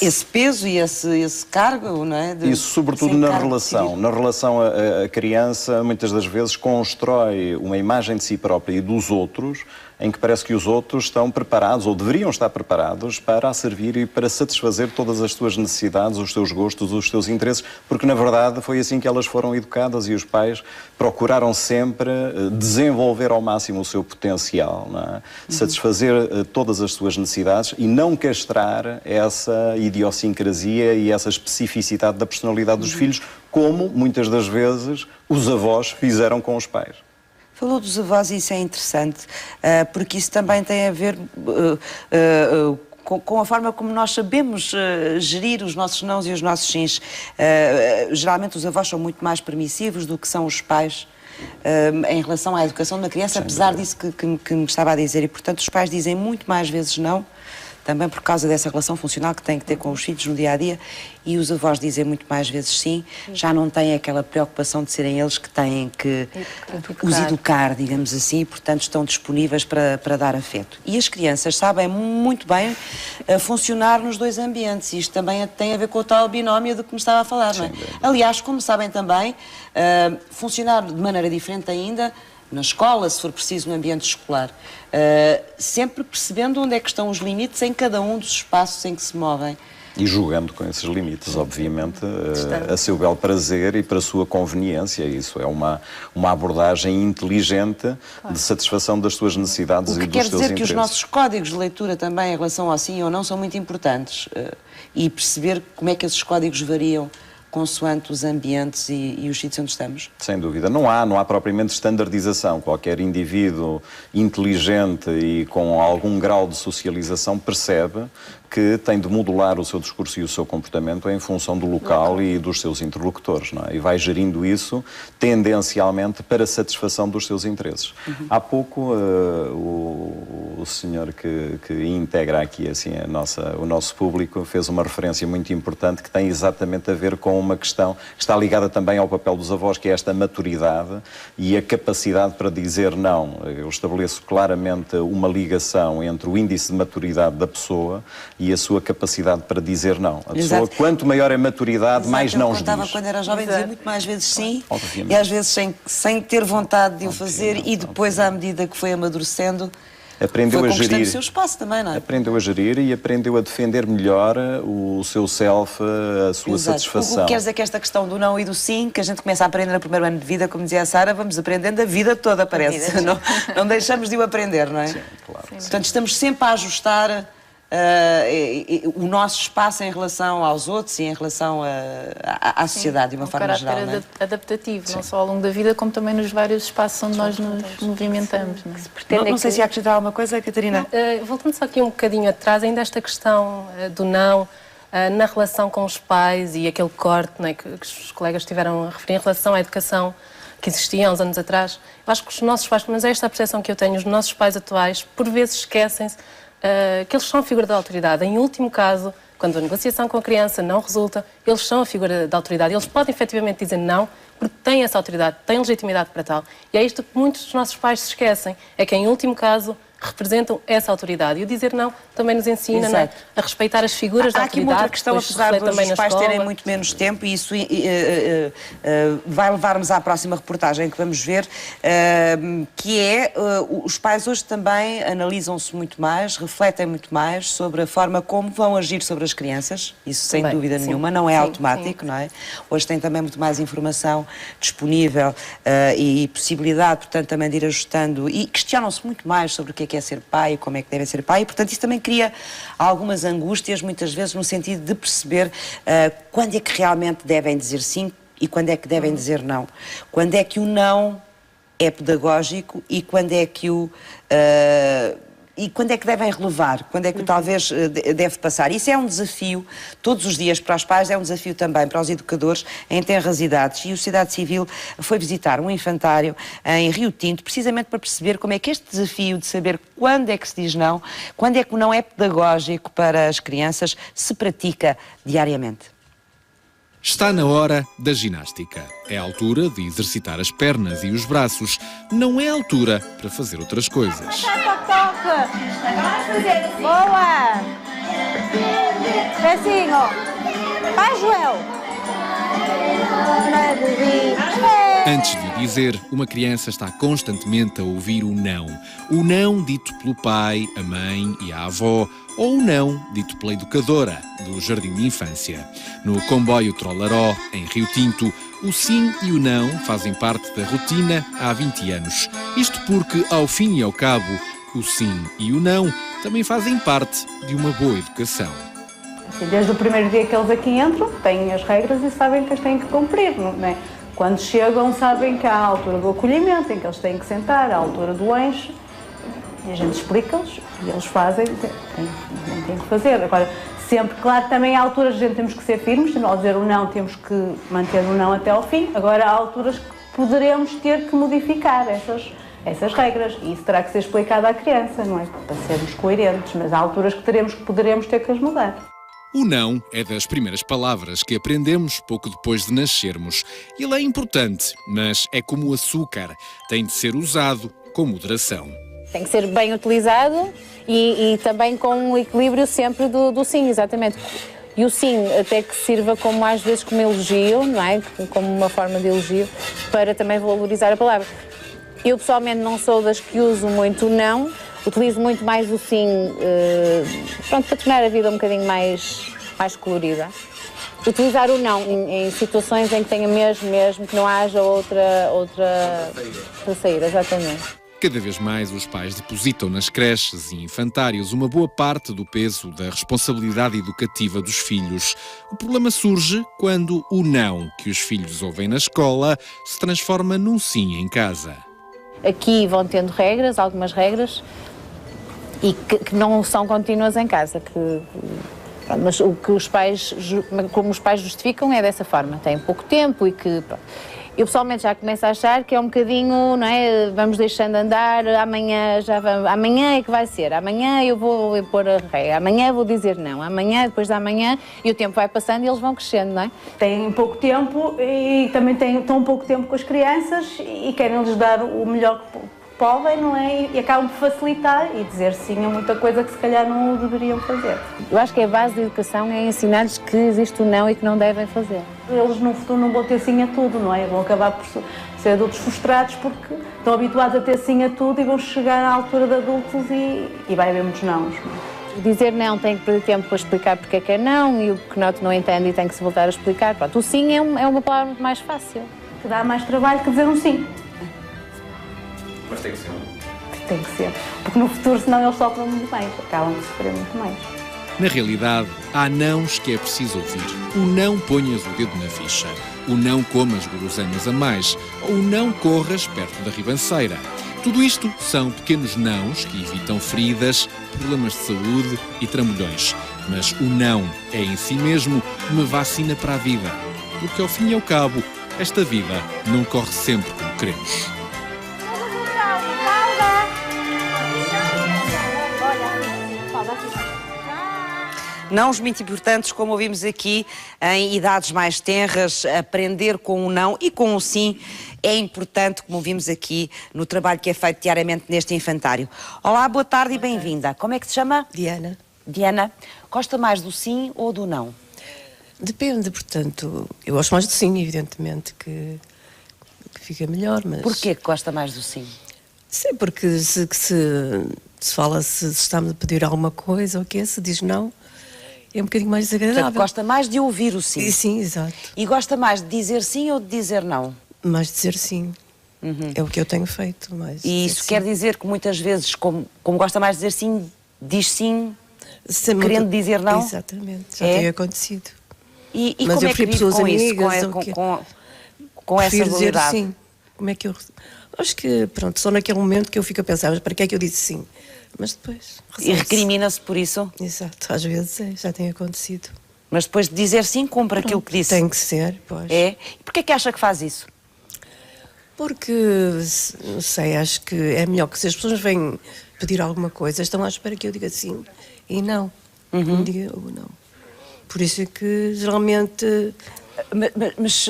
esse peso e esse cargo, não é? Isso, sobretudo na relação. Na relação, a criança muitas das vezes constrói uma imagem de si própria e dos outros em que parece que os outros estão preparados, ou deveriam estar preparados, para a servir e para satisfazer todas as suas necessidades, os seus gostos, os seus interesses, porque na verdade foi assim que elas foram educadas e os pais procuraram sempre desenvolver ao máximo o seu potencial, não é? Satisfazer todas as suas necessidades e não castrar essa idiosincrasia e essa especificidade da personalidade dos filhos, como muitas das vezes os avós fizeram com os pais. Falou dos avós e isso é interessante, porque isso também tem a ver com a forma como nós sabemos gerir os nossos nãos e os nossos sims. Geralmente os avós são muito mais permissivos do que são os pais em relação à educação de uma criança, apesar disso que me estava a dizer. E, portanto, os pais dizem muito mais vezes não, também por causa dessa relação funcional que têm que ter com os filhos no dia-a-dia, e os avós dizem muito mais vezes sim, já não têm aquela preocupação de serem eles que têm que os educar, digamos assim, e, portanto, estão disponíveis para dar afeto. E as crianças sabem muito bem funcionar nos dois ambientes, e isto também tem a ver com o tal binómio de que me estava a falar, não é? Aliás, como sabem também, funcionar de maneira diferente ainda na escola, se for preciso, no ambiente escolar, sempre percebendo onde é que estão os limites em cada um dos espaços em que se movem. E jogando com esses limites, obviamente, a seu belo prazer e para a sua conveniência. Isso é uma abordagem inteligente de satisfação das suas necessidades e dos seus interesses. O que quer dizer que os nossos códigos de leitura também em relação ao sim ou não são muito importantes, e perceber como é que esses códigos variam consoante os ambientes e os sítios onde estamos? Sem dúvida. Não há propriamente standardização. Qualquer indivíduo inteligente e com algum grau de socialização percebe que tem de modular o seu discurso e o seu comportamento em função do local e dos seus interlocutores, não é? E vai gerindo isso tendencialmente para a satisfação dos seus interesses. Há pouco o senhor que integra aqui assim, o nosso público fez uma referência muito importante que tem exatamente a ver com uma questão que está ligada também ao papel dos avós, que é esta maturidade e a capacidade para dizer não. Eu estabeleço claramente uma ligação entre o índice de maturidade da pessoa e a sua capacidade para dizer não. A pessoa, quanto maior é a maturidade, mais não os diz. Eu quando era jovem, dizia muito mais vezes sim, e às vezes sem ter vontade de o fazer, e depois, à medida que foi amadurecendo, aprendeu a gerir o seu espaço também, não é? Aprendeu a gerir e aprendeu a defender melhor o seu self, a sua satisfação. O que quer dizer que esta questão do não e do sim, que a gente começa a aprender no primeiro ano de vida, como dizia a Sara, vamos aprendendo a vida toda, parece. Não deixamos de o aprender, não é? Sim, claro. Portanto, estamos sempre a ajustar o nosso espaço em relação aos outros e em relação à sociedade, de uma forma geral. Um caráter adaptativo, não só ao longo da vida, como também nos vários espaços onde nós nos movimentamos. Não sei se há acrescentar alguma coisa, Catarina? Voltando só aqui um bocadinho atrás, ainda esta questão do não, na relação com os pais e aquele corte, não é, que os colegas estiveram a referir em relação à educação que existia há uns anos atrás. Eu acho que os nossos pais, pelo menos é esta a percepção que eu tenho, os nossos pais atuais, por vezes esquecem-se que eles são a figura da autoridade. Em último caso, quando a negociação com a criança não resulta, eles são a figura da autoridade. Eles podem efetivamente dizer não, porque têm essa autoridade, têm legitimidade para tal. E é isto que muitos dos nossos pais se esquecem, é que em último caso representam essa autoridade. E o dizer não também nos ensina, não é? A respeitar as figuras da autoridade. Há aqui uma outra questão, apesar dos pais terem muito menos tempo, e isso vai levar-nos à próxima reportagem que vamos ver, que é, os pais hoje também analisam-se muito mais, refletem muito mais sobre a forma como vão agir sobre as crianças, isso sem dúvida nenhuma, não é automático, não é? Hoje tem também muito mais informação disponível e possibilidade, portanto, também de ir ajustando, e questionam-se muito mais sobre o que é ser pai e como é que deve ser pai, e portanto isso também cria algumas angústias, muitas vezes no sentido de perceber quando é que realmente devem dizer sim e quando é que devem dizer não. Quando é que o não é pedagógico e quando é que o E quando é que devem relevar? Quando é que talvez deve passar? Isso é um desafio, todos os dias para os pais, é um desafio também para os educadores em tenras idades. E a sociedade civil foi visitar um infantário em Rio Tinto, precisamente para perceber como é que este desafio de saber quando é que se diz não, quando é que o não é pedagógico para as crianças, se pratica diariamente. Está na hora da ginástica. É a altura de exercitar as pernas e os braços. Não é a altura para fazer outras coisas. Boa! Pezinho! Vai, Joel! Antes de o dizer, uma criança está constantemente a ouvir o não. O não dito pelo pai, a mãe e a avó, ou o não dito pela educadora do jardim de infância. No comboio Trollaró, em Rio Tinto, o sim e o não fazem parte da rotina há 20 anos. Isto porque, ao fim e ao cabo, o sim e o não também fazem parte de uma boa educação. Desde o primeiro dia que eles aqui entram, têm as regras e sabem que as têm que cumprir, não é? Quando chegam, sabem que há a altura do acolhimento, em que eles têm que sentar, a altura do lanche, e a gente explica-lhes e eles fazem, têm que fazer. Agora, sempre, claro, também há alturas que a gente temos que ser firmes, ao dizer o não, temos que manter o não até ao fim. Agora, há alturas que poderemos ter que modificar essas regras, e isso terá que ser explicado à criança, não é? Para sermos coerentes, mas há alturas que poderemos ter que as mudar. O não é das primeiras palavras que aprendemos pouco depois de nascermos. Ele é importante, mas é como o açúcar, tem de ser usado com moderação. Tem que ser bem utilizado e também com o equilíbrio sempre do sim, exatamente. E o sim até que sirva como às vezes como elogio, não é? Como uma forma de elogio, para também valorizar a palavra. Eu pessoalmente não sou das que uso muito o não, utilizo muito mais o sim, para tornar a vida um bocadinho mais colorida. Utilizar o não em situações em que tenha mesmo que não haja outra saída, exatamente. Cada vez mais os pais depositam nas creches e infantários uma boa parte do peso da responsabilidade educativa dos filhos. O problema surge quando o não que os filhos ouvem na escola se transforma num sim em casa. Aqui vão tendo regras, algumas regras, e que não são contínuas em casa. Mas o que como os pais justificam é dessa forma. Têm pouco tempo e que... Pronto. Eu pessoalmente já começo a achar que é um bocadinho, não é? Vamos deixando andar, amanhã é que vai ser, amanhã eu vou pôr a regra, amanhã vou dizer não, amanhã, depois da amanhã, e o tempo vai passando e eles vão crescendo, não é? Têm pouco tempo e também estão pouco tempo com as crianças e querem-lhes dar o melhor que podem, não é? E acabam por facilitar e dizer sim a muita coisa que se calhar não deveriam fazer. Eu acho que a base da educação é ensinar-lhes que existe o não e que não devem fazer. Eles no futuro não vão ter sim a tudo, não é? Vão acabar por ser adultos frustrados porque estão habituados a ter sim a tudo e vão chegar à altura de adultos e vai haver muitos nãos. Dizer não tem que perder tempo para explicar porque é que é não e o que não entende e tem que se voltar a explicar. Pronto, o sim é uma palavra muito mais fácil. Que dá mais trabalho que dizer um sim. Mas tem que ser. Tem que ser. Porque no futuro, senão, eles sofrem muito mais. Acabam de sofrer muito mais. Na realidade, há nãos que é preciso ouvir. O não ponhas o dedo na ficha. O não comas guloseimas a mais. Ou o não corras perto da ribanceira. Tudo isto são pequenos nãos que evitam feridas, problemas de saúde e trambolhões. Mas o não é em si mesmo uma vacina para a vida. Porque ao fim e ao cabo, esta vida não corre sempre como queremos. Nãos muito importantes, como ouvimos aqui, em idades mais tenras, aprender com o não e com o sim é importante, como vimos aqui no trabalho que é feito diariamente neste infantário. Olá, boa tarde e bem-vinda. Como é que se chama? Diana. Diana, gosta mais do sim ou do não? Depende, portanto, eu gosto mais do sim, evidentemente, que fica melhor, mas... Porquê que gosta mais do sim? Sim, porque se fala, se está-me a pedir alguma coisa ou o quê, se diz não, é um bocadinho mais desagradável. Portanto, gosta mais de ouvir o sim? Sim, exato. E gosta mais de dizer sim ou de dizer não? Mais de dizer sim. É o que eu tenho feito. E isso quer dizer que muitas vezes, como gosta mais de dizer sim, diz sim, querendo dizer não? Exatamente, já tem acontecido. E mas como eu é que vive com isso, com essa habilidade? Sim. Como é que eu... Acho que, pronto, só naquele momento que eu fico a pensar, mas para que é que eu disse sim? Mas depois... E recrimina-se por isso? Exato, às vezes já tem acontecido. Mas depois de dizer sim, cumpre aquilo que disse? Tem que ser, pois. É? E porquê é que acha que faz isso? Porque, não sei, acho que é melhor que se as pessoas vêm pedir alguma coisa, estão à espera que eu diga sim e não. Me diga ou não. Por isso é que, geralmente... Mas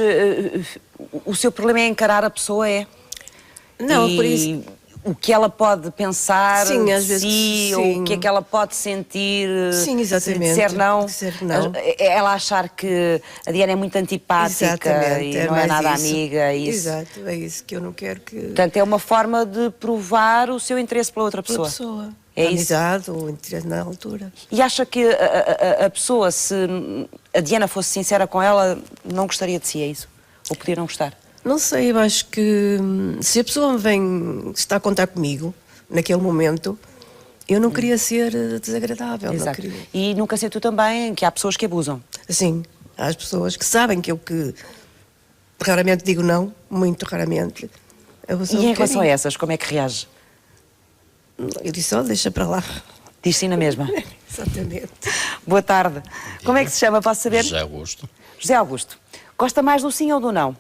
o seu problema é encarar a pessoa, é? Não, por isso... O que ela pode pensar, sim, às vezes, sim, ou o que é que ela pode sentir, sim, exatamente. Se disser não, não. Ela achar que a Diana é muito antipática exatamente, e não é nada isso. amiga. Isso. Exato, é isso que eu não quero que... Portanto, é uma forma de provar o seu interesse pela outra pessoa. É isso? Amizade ou interesse na altura. E acha que a pessoa, se a Diana fosse sincera com ela, não gostaria de si, é isso? Ou podia não gostar? Não sei, eu acho que se a pessoa está a contar comigo, naquele momento, eu não queria ser desagradável. Exato. Não queria. E nunca sei tu também que há pessoas que abusam. Sim, há as pessoas que sabem que eu que raramente digo não, muito raramente. E em relação a essas, como é que reage? Eu disse, deixa para lá. Diz sim na mesma? Exatamente. Boa tarde. Como é que se chama, posso saber? José Augusto. José Augusto. Gosta mais do sim ou do não?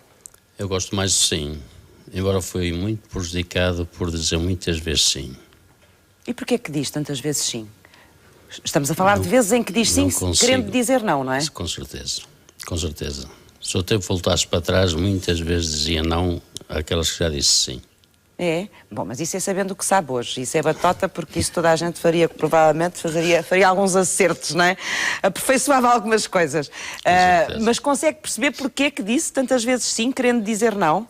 Eu gosto mais do sim, embora fui muito prejudicado por dizer muitas vezes sim. E porquê que diz tantas vezes sim? Estamos a falar de vezes em que diz sim, querendo dizer não, não é? Com certeza, com certeza. Se o tempo voltasse para trás, muitas vezes dizia não àquelas que já disse sim. É? Bom, mas isso é sabendo o que sabe hoje. Isso é batota, porque isso toda a gente faria, provavelmente faria alguns acertos, não é? Aperfeiçoava algumas coisas. Mas consegue perceber porquê que disse tantas vezes sim, querendo dizer não?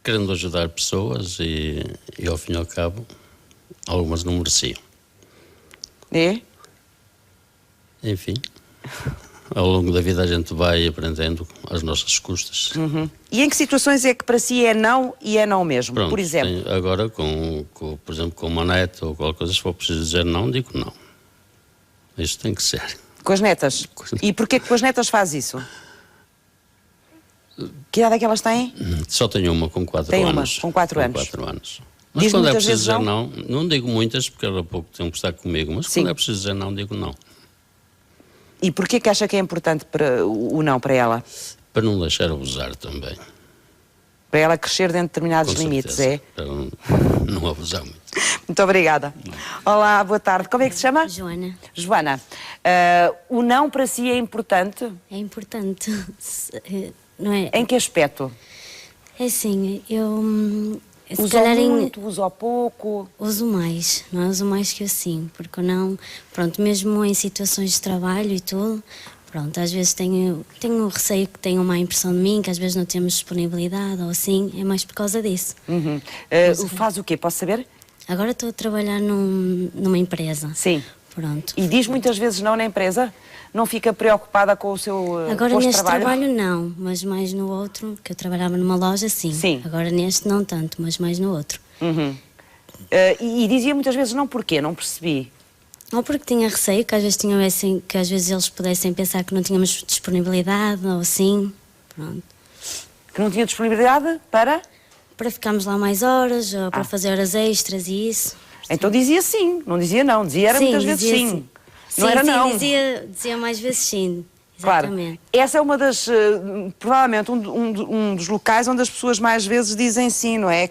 Querendo ajudar pessoas e ao fim e ao cabo, algumas não mereciam. É? Enfim, ao longo da vida a gente vai aprendendo às nossas custas. E em que situações é que para si é não e é não mesmo? Pronto, por exemplo? Agora, por exemplo, com uma neta ou qualquer coisa, se for preciso dizer não, digo não. Isto tem que ser. Com as netas? E porquê que com as netas faz isso? Que idade é que elas têm? Só tenho uma com 4 Tem anos. uma, com 4 anos. 4 anos. Mas Diz quando é muitas preciso vezes dizer não, digo muitas, porque ela há pouco tem que estar comigo, mas quando é preciso dizer não, digo não. E porquê que acha que é importante o não para ela? Para não deixar abusar também. Para ela crescer dentro de determinados Com limites, certeza. é? Para não abusar muito. Muito obrigada. Olá, boa tarde. Como é que se chama? Joana. Joana, o não para si é importante? É importante, não é? Em que aspecto? É assim, eu... Usa muito, usa pouco? Uso mais, não é? Uso mais que eu sim, porque eu não... Pronto, mesmo em situações de trabalho e tudo, pronto, às vezes tenho receio que tenham má impressão de mim, que às vezes não temos disponibilidade ou assim, é mais por causa disso. Faz o quê? Posso saber? Agora estou a trabalhar numa empresa. Sim. Pronto. E diz muitas vezes não na empresa? Não fica preocupada com o seu Agora posto de neste trabalho não, mas mais no outro, que eu trabalhava numa loja, sim. Sim. Agora neste não tanto, mas mais no outro. E dizia muitas vezes não porquê? Não percebi. Ou porque tinha receio que às vezes eles pudessem pensar que não tínhamos disponibilidade ou assim, pronto. Que não tinha disponibilidade para? Para ficarmos lá mais horas, ou para fazer horas extras e isso. Então dizia sim, não dizia não, dizia era muitas vezes sim. Não era não. Dizia mais vezes sim. Exatamente. Claro. Essa é uma das, provavelmente, um dos locais onde as pessoas mais vezes dizem sim, não é?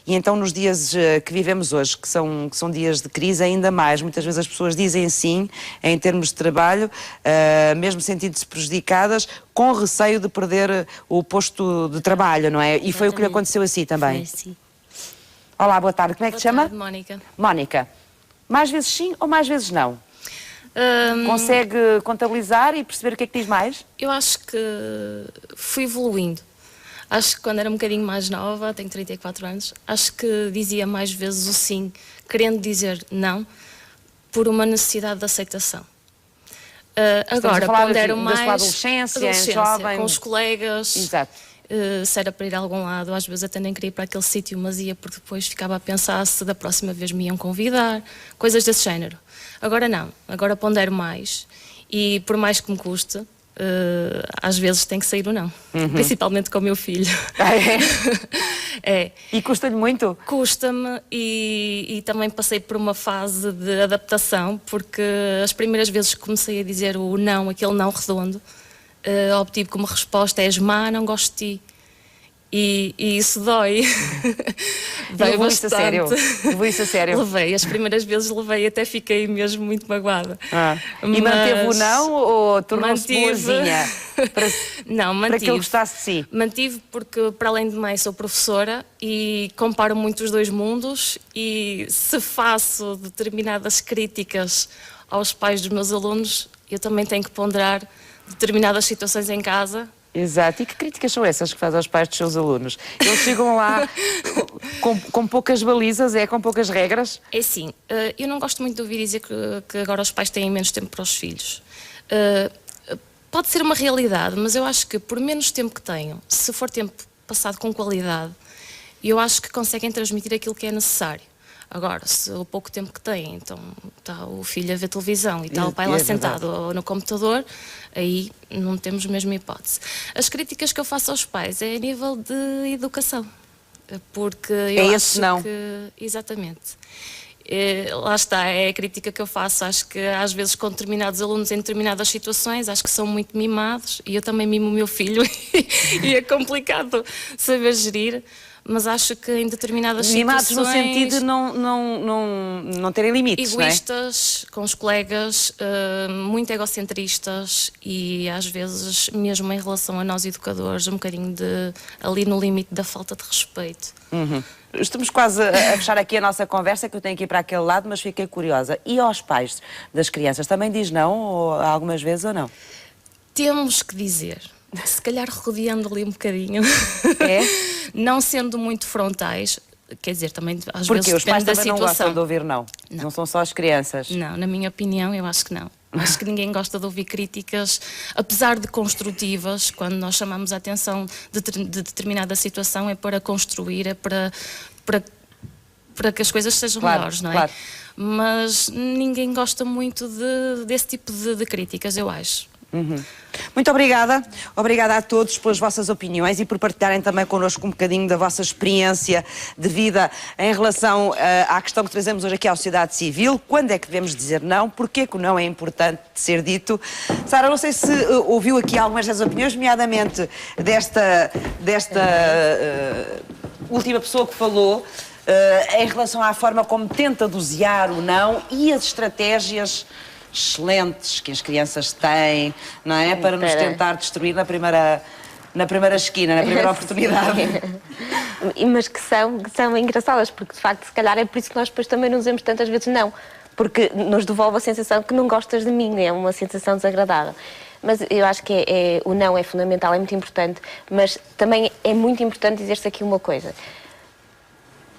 E então nos dias que vivemos hoje, que são dias de crise, ainda mais. Muitas vezes as pessoas dizem sim, em termos de trabalho, mesmo sentindo-se prejudicadas, com receio de perder o posto de trabalho, não é? E foi o que lhe aconteceu assim também. Foi, sim. Olá, boa tarde. Como é que te chama? Mónica. Mónica. Mais vezes sim ou mais vezes não? Consegue contabilizar e perceber o que é que diz mais? Eu acho que fui evoluindo. Acho que quando era um bocadinho mais nova, tenho 34 anos, acho que dizia mais vezes o sim, querendo dizer não, por uma necessidade de aceitação. Agora, pondero mais... Da sua adolescência, jovem... com os colegas... Exato. Se era para ir a algum lado, às vezes até nem queria ir para aquele sítio, mas ia porque depois ficava a pensar se da próxima vez me iam convidar, coisas desse género. Agora não, agora pondero mais e por mais que me custe, às vezes tem que sair o não. Principalmente com o meu filho. É. E custa-lhe muito? Custa-me e também passei por uma fase de adaptação, porque as primeiras vezes que comecei a dizer o não, aquele não redondo, obtive como resposta: és má, não gosto de ti. E isso dói. Dói bastante. Levou isso a sério? Levei, as primeiras vezes levei, até fiquei mesmo muito magoada. E manteve o não ou tornou-se boazinha? Não, mantive. Para que ele gostasse de si? Mantive porque, para além de mãe, sou professora e comparo muito os dois mundos, e se faço determinadas críticas aos pais dos meus alunos, eu também tenho que ponderar determinadas situações em casa. Exato. E que críticas são essas que faz aos pais dos seus alunos? Eles chegam lá com poucas balizas, com poucas regras? É assim, eu não gosto muito de ouvir dizer que agora os pais têm menos tempo para os filhos. Pode ser uma realidade, mas eu acho que por menos tempo que tenham, se for tempo passado com qualidade, eu acho que conseguem transmitir aquilo que é necessário. Agora, se o pouco tempo que têm, então está o filho a ver televisão e está o pai lá sentado no computador, aí não temos mesmo hipótese. As críticas que eu faço aos pais é a nível de educação, porque eu acho que... Exatamente. Lá está, é a crítica que eu faço. Acho que às vezes com determinados alunos em determinadas situações, acho que são muito mimados, e eu também mimo o meu filho e é complicado saber gerir. Mas acho que em determinadas mimados situações... no sentido de não terem limites, egoístas, com os colegas, muito egocentristas e às vezes, mesmo em relação a nós educadores, um bocadinho ali no limite da falta de respeito. Estamos quase a fechar aqui a nossa conversa, que eu tenho que ir para aquele lado, mas fiquei curiosa. E aos pais das crianças, também diz não, ou algumas vezes, ou não? Temos que dizer... Se calhar rodeando ali um bocadinho, não sendo muito frontais, quer dizer, também às vezes os pais depende da também situação. não gostam de ouvir não são só as crianças. Não, na minha opinião, eu acho que não. Acho que ninguém gosta de ouvir críticas, apesar de construtivas. Quando nós chamamos a atenção de determinada situação, é para construir, é para que as coisas sejam melhores, não é? Claro. Mas ninguém gosta muito desse tipo de críticas, eu acho. Muito obrigada. Obrigada a todos pelas vossas opiniões e por partilharem também connosco um bocadinho da vossa experiência de vida em relação à questão que trazemos hoje aqui à sociedade civil. Quando é que devemos dizer não? Porquê que o não é importante de ser dito? Sara, não sei se ouviu aqui algumas das opiniões, nomeadamente desta última pessoa que falou em relação à forma como tenta dosear o não e as estratégias excelentes que as crianças têm, não é? Para nos tentar destruir na primeira esquina, na primeira oportunidade. Mas que são engraçadas, porque de facto, se calhar é por isso que nós depois também não dizemos tantas vezes não, porque nos devolve a sensação que não gostas de mim, é uma sensação desagradável. Mas eu acho que o não é fundamental, é muito importante, mas também é muito importante dizer-se aqui uma coisa.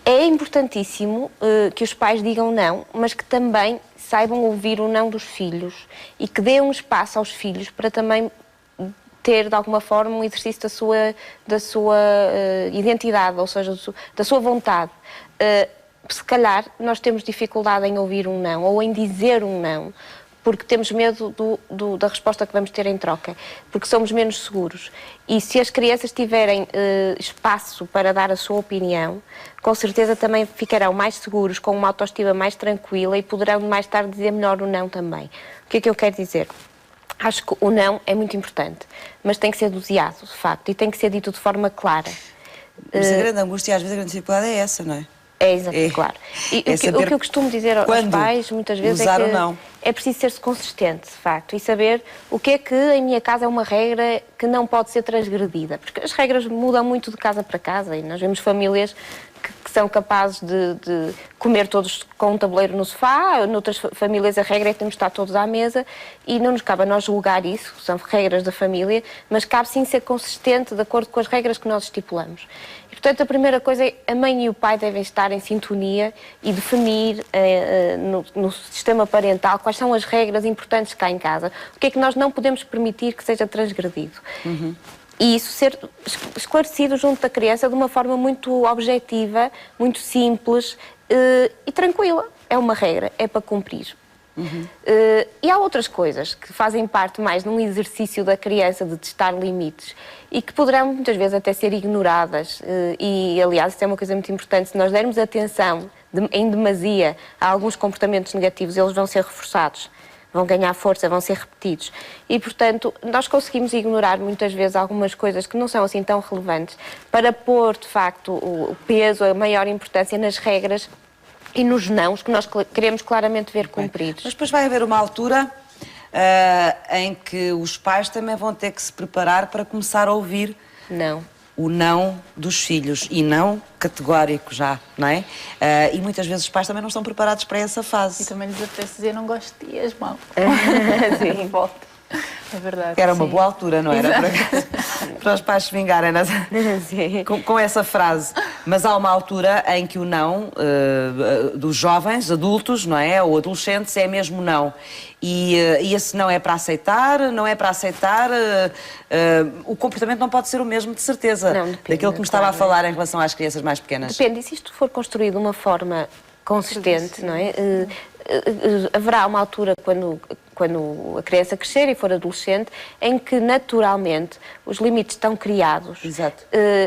É importantíssimo que os pais digam não, mas que também saibam ouvir o não dos filhos e que dêem um espaço aos filhos para também ter, de alguma forma, um exercício da sua identidade, ou seja, da sua vontade. Se calhar, nós temos dificuldade em ouvir um não ou em dizer um não, porque temos medo da resposta que vamos ter em troca, porque somos menos seguros. E se as crianças tiverem espaço para dar a sua opinião, com certeza também ficarão mais seguros, com uma autoestima mais tranquila e poderão mais tarde dizer melhor o não também. O que é que eu quero dizer? Acho que o não é muito importante, mas tem que ser doseado, de facto, e tem que ser dito de forma clara. Mas a grande angústia, às vezes, a grande dificuldade é essa, não é? É, exatamente, claro. E o que eu costumo dizer aos pais, muitas vezes, é que é preciso ser-se consistente, de facto, e saber o que é que em minha casa é uma regra que não pode ser transgredida. Porque as regras mudam muito de casa para casa e nós vemos famílias que são capazes de comer todos com um tabuleiro no sofá, noutras famílias a regra é que temos de estar todos à mesa e não nos cabe a nós julgar isso, são regras da família, mas cabe sim ser consistente de acordo com as regras que nós estipulamos. E, portanto, a primeira coisa é a mãe e o pai devem estar em sintonia e definir no sistema parental quais são as regras importantes cá em casa, o que é que nós não podemos permitir que seja transgredido. E isso ser esclarecido junto da criança de uma forma muito objetiva, muito simples e tranquila. É uma regra, é para cumprir. E há outras coisas que fazem parte mais num exercício da criança de testar limites e que poderão muitas vezes até ser ignoradas. E, aliás, isso é uma coisa muito importante. Se nós dermos atenção em demasia a alguns comportamentos negativos, eles vão ser reforçados, vão ganhar força, vão ser repetidos. E, portanto, nós conseguimos ignorar muitas vezes algumas coisas que não são assim tão relevantes para pôr, de facto, o peso, a maior importância nas regras e nos nãos que nós queremos claramente ver cumpridos. Mas depois vai haver uma altura em que os pais também vão ter que se preparar para começar a ouvir o não dos filhos, e não categórico já, não é? E muitas vezes os pais também não estão preparados para essa fase. E também lhes apetece dizer não gosto de ti, és mau. Sim, volta. É verdade. Era uma boa altura, não era? Para os pais se vingarem com essa frase. Mas há uma altura em que o não dos jovens, adultos, não é? Ou adolescentes, é mesmo não. E esse não é para aceitar, não é para aceitar. O comportamento não pode ser o mesmo, de certeza. Não, depende, daquilo que me estava a falar em relação às crianças mais pequenas. Depende. E se isto for construído de uma forma consistente, não é? Haverá uma altura quando a criança crescer e for adolescente, em que naturalmente os limites estão criados. Exato.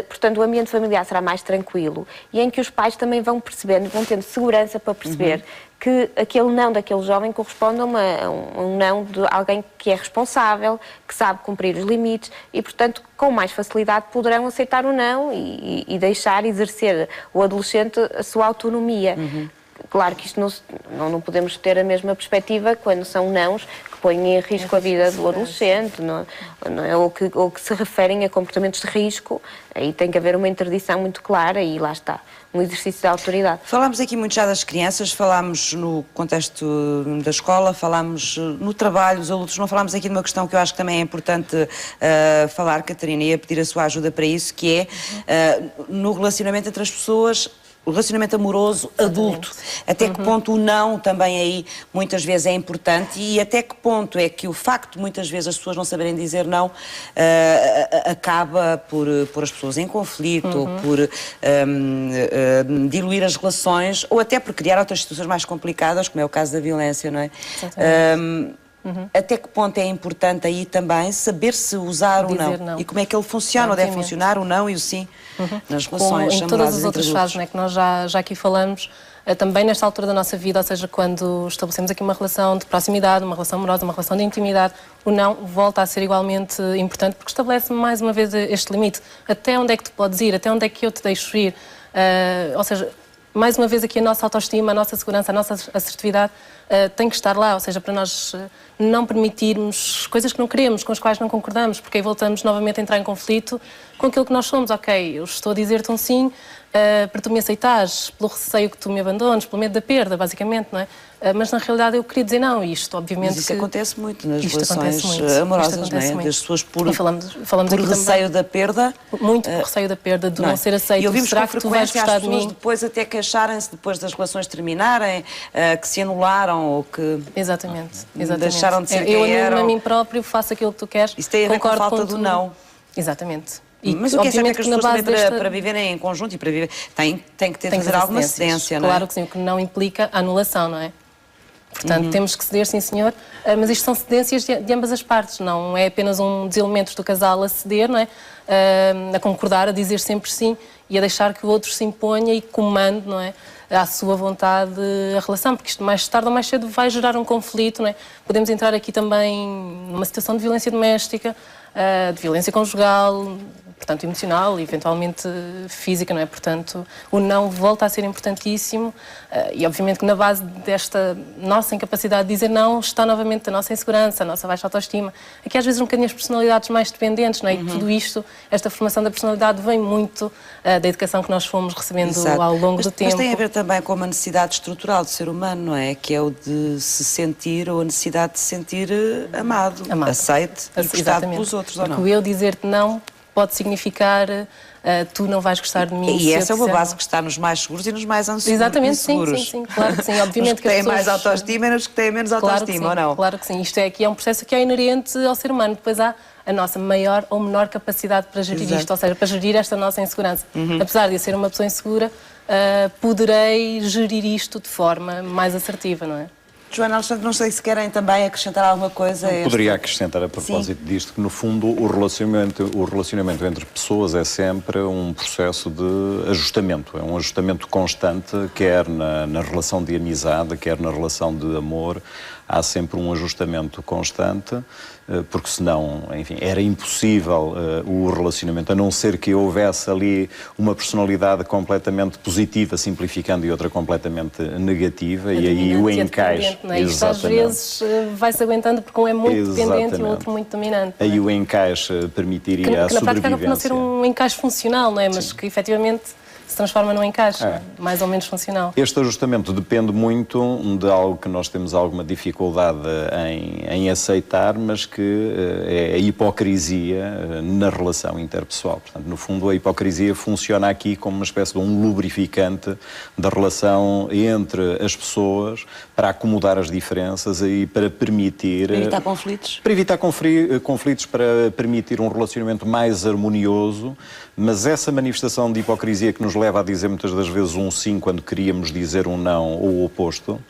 Portanto, o ambiente familiar será mais tranquilo e em que os pais também vão percebendo, vão tendo segurança para perceber que aquele não daquele jovem corresponde a um não de alguém que é responsável, que sabe cumprir os limites e, portanto, com mais facilidade poderão aceitar o não e deixar exercer o adolescente a sua autonomia. Claro que isto não podemos ter a mesma perspectiva quando são nãos que põem em risco a vida do adolescente, não é? ou que se referem a comportamentos de risco. Aí tem que haver uma interdição muito clara e lá está, um exercício de autoridade. Falámos aqui muito já das crianças, falámos no contexto da escola, falámos no trabalho dos adultos, não falámos aqui de uma questão que eu acho que também é importante falar, Catarina, e a pedir a sua ajuda para isso, que é no relacionamento entre as pessoas, o relacionamento amoroso adulto. Até que ponto o não também aí muitas vezes é importante e até que ponto é que o facto de muitas vezes as pessoas não saberem dizer não acaba por as pessoas em conflito ou por diluir as relações ou até por criar outras situações mais complicadas, como é o caso da violência, não é? Até que ponto é importante aí também saber se usar o não e como é que ele funciona, ou deve funcionar o não e o sim nas relações em todas as outras fases, né, que nós já aqui falamos, também nesta altura da nossa vida, ou seja, quando estabelecemos aqui uma relação de proximidade, uma relação amorosa, uma relação de intimidade, o não volta a ser igualmente importante porque estabelece mais uma vez este limite. Até onde é que tu podes ir? Até onde é que eu te deixo ir? Ou seja, mais uma vez aqui a nossa autoestima, a nossa segurança, a nossa assertividade tem que estar lá, ou seja, para nós não permitirmos coisas que não queremos, com as quais não concordamos, porque aí voltamos novamente a entrar em conflito com aquilo que nós somos. Ok, eu estou a dizer-te um sim para tu me aceitares, pelo receio que tu me abandones, pelo medo da perda, basicamente, não é? Mas na realidade eu queria dizer não, e isto obviamente... Mas isso acontece muito nas relações amorosas, não é? Das pessoas por receio da perda. Muito por receio da perda, de não ser aceito. E ouvimos será com que tu vais frequência gostar as de pessoas mim? depois até queixarem-se, depois das relações terminarem, que se anularam ou que Exatamente. deixaram de ser eu quem eram. anulo a mim próprio, faço aquilo que tu queres. Isso tem a ver com a falta do não. Exatamente. Mas o que é certo é que as pessoas também para viverem em conjunto e para viver têm que fazer alguma cedência, não é? Claro que sim, o que não implica a anulação, não é? Portanto, temos que ceder, sim senhor, mas isto são cedências de ambas as partes, não é apenas um dos elementos do casal a ceder, não é? A concordar, a dizer sempre sim e a deixar que o outro se imponha e comande, não é? À sua vontade a relação, porque isto mais tarde ou mais cedo vai gerar um conflito, não é? Podemos entrar aqui também numa situação de violência doméstica, de violência conjugal, portanto emocional e eventualmente física, não é? Portanto, o não volta a ser importantíssimo e obviamente que na base desta nossa incapacidade de dizer não está novamente a nossa insegurança, a nossa baixa autoestima. Aqui às vezes um bocadinho as personalidades mais dependentes, não é? E tudo isto, esta formação da personalidade vem muito da educação que nós fomos recebendo ao longo do tempo. Mas tem a ver também com uma necessidade estrutural do ser humano, não é? Que é o de se sentir, ou a necessidade de se sentir amado. Aceite e gostado pelos outros, ou não? Porque eu dizer-te não pode significar tu não vais gostar de mim. E essa é uma base que está nos mais seguros e nos mais inseguros. Exatamente, sim, claro que sim. Obviamente que têm mais autoestima e nos que têm menos autoestima, ou não? Claro que sim. Isto é um processo que é inerente ao ser humano. Depois há a nossa maior ou menor capacidade para gerir isto, ou seja, para gerir esta nossa insegurança. Apesar de eu ser uma pessoa insegura, poderei gerir isto de forma mais assertiva, não é? Joana Alexandre, não sei se querem também acrescentar alguma coisa. Poderia acrescentar a propósito disto que, no fundo, o relacionamento entre pessoas é sempre um processo de ajustamento. É um ajustamento constante, quer na relação de amizade, quer na relação de amor. Há sempre um ajustamento constante, porque senão, enfim, era impossível o relacionamento, a não ser que houvesse ali uma personalidade completamente positiva, simplificando, e outra completamente negativa, e aí o encaixe... Não é? Isto às vezes vai-se aguentando porque um é muito dependente e o outro muito dominante. Aí o encaixe permitiria a que na prática sobrevivência. acaba por não ser um encaixe funcional, não é? Mas que efetivamente se transforma num encaixe, mais ou menos funcional. Este ajustamento depende muito de algo que nós temos alguma dificuldade em aceitar, mas que é a hipocrisia na relação interpessoal. Portanto, no fundo, a hipocrisia funciona aqui como uma espécie de um lubrificante da relação entre as pessoas para acomodar as diferenças e para permitir... Para evitar conflitos? Para evitar conflitos, para permitir um relacionamento mais harmonioso, mas essa manifestação de hipocrisia que nos leva a dizer muitas das vezes um sim quando queríamos dizer um não ou o oposto,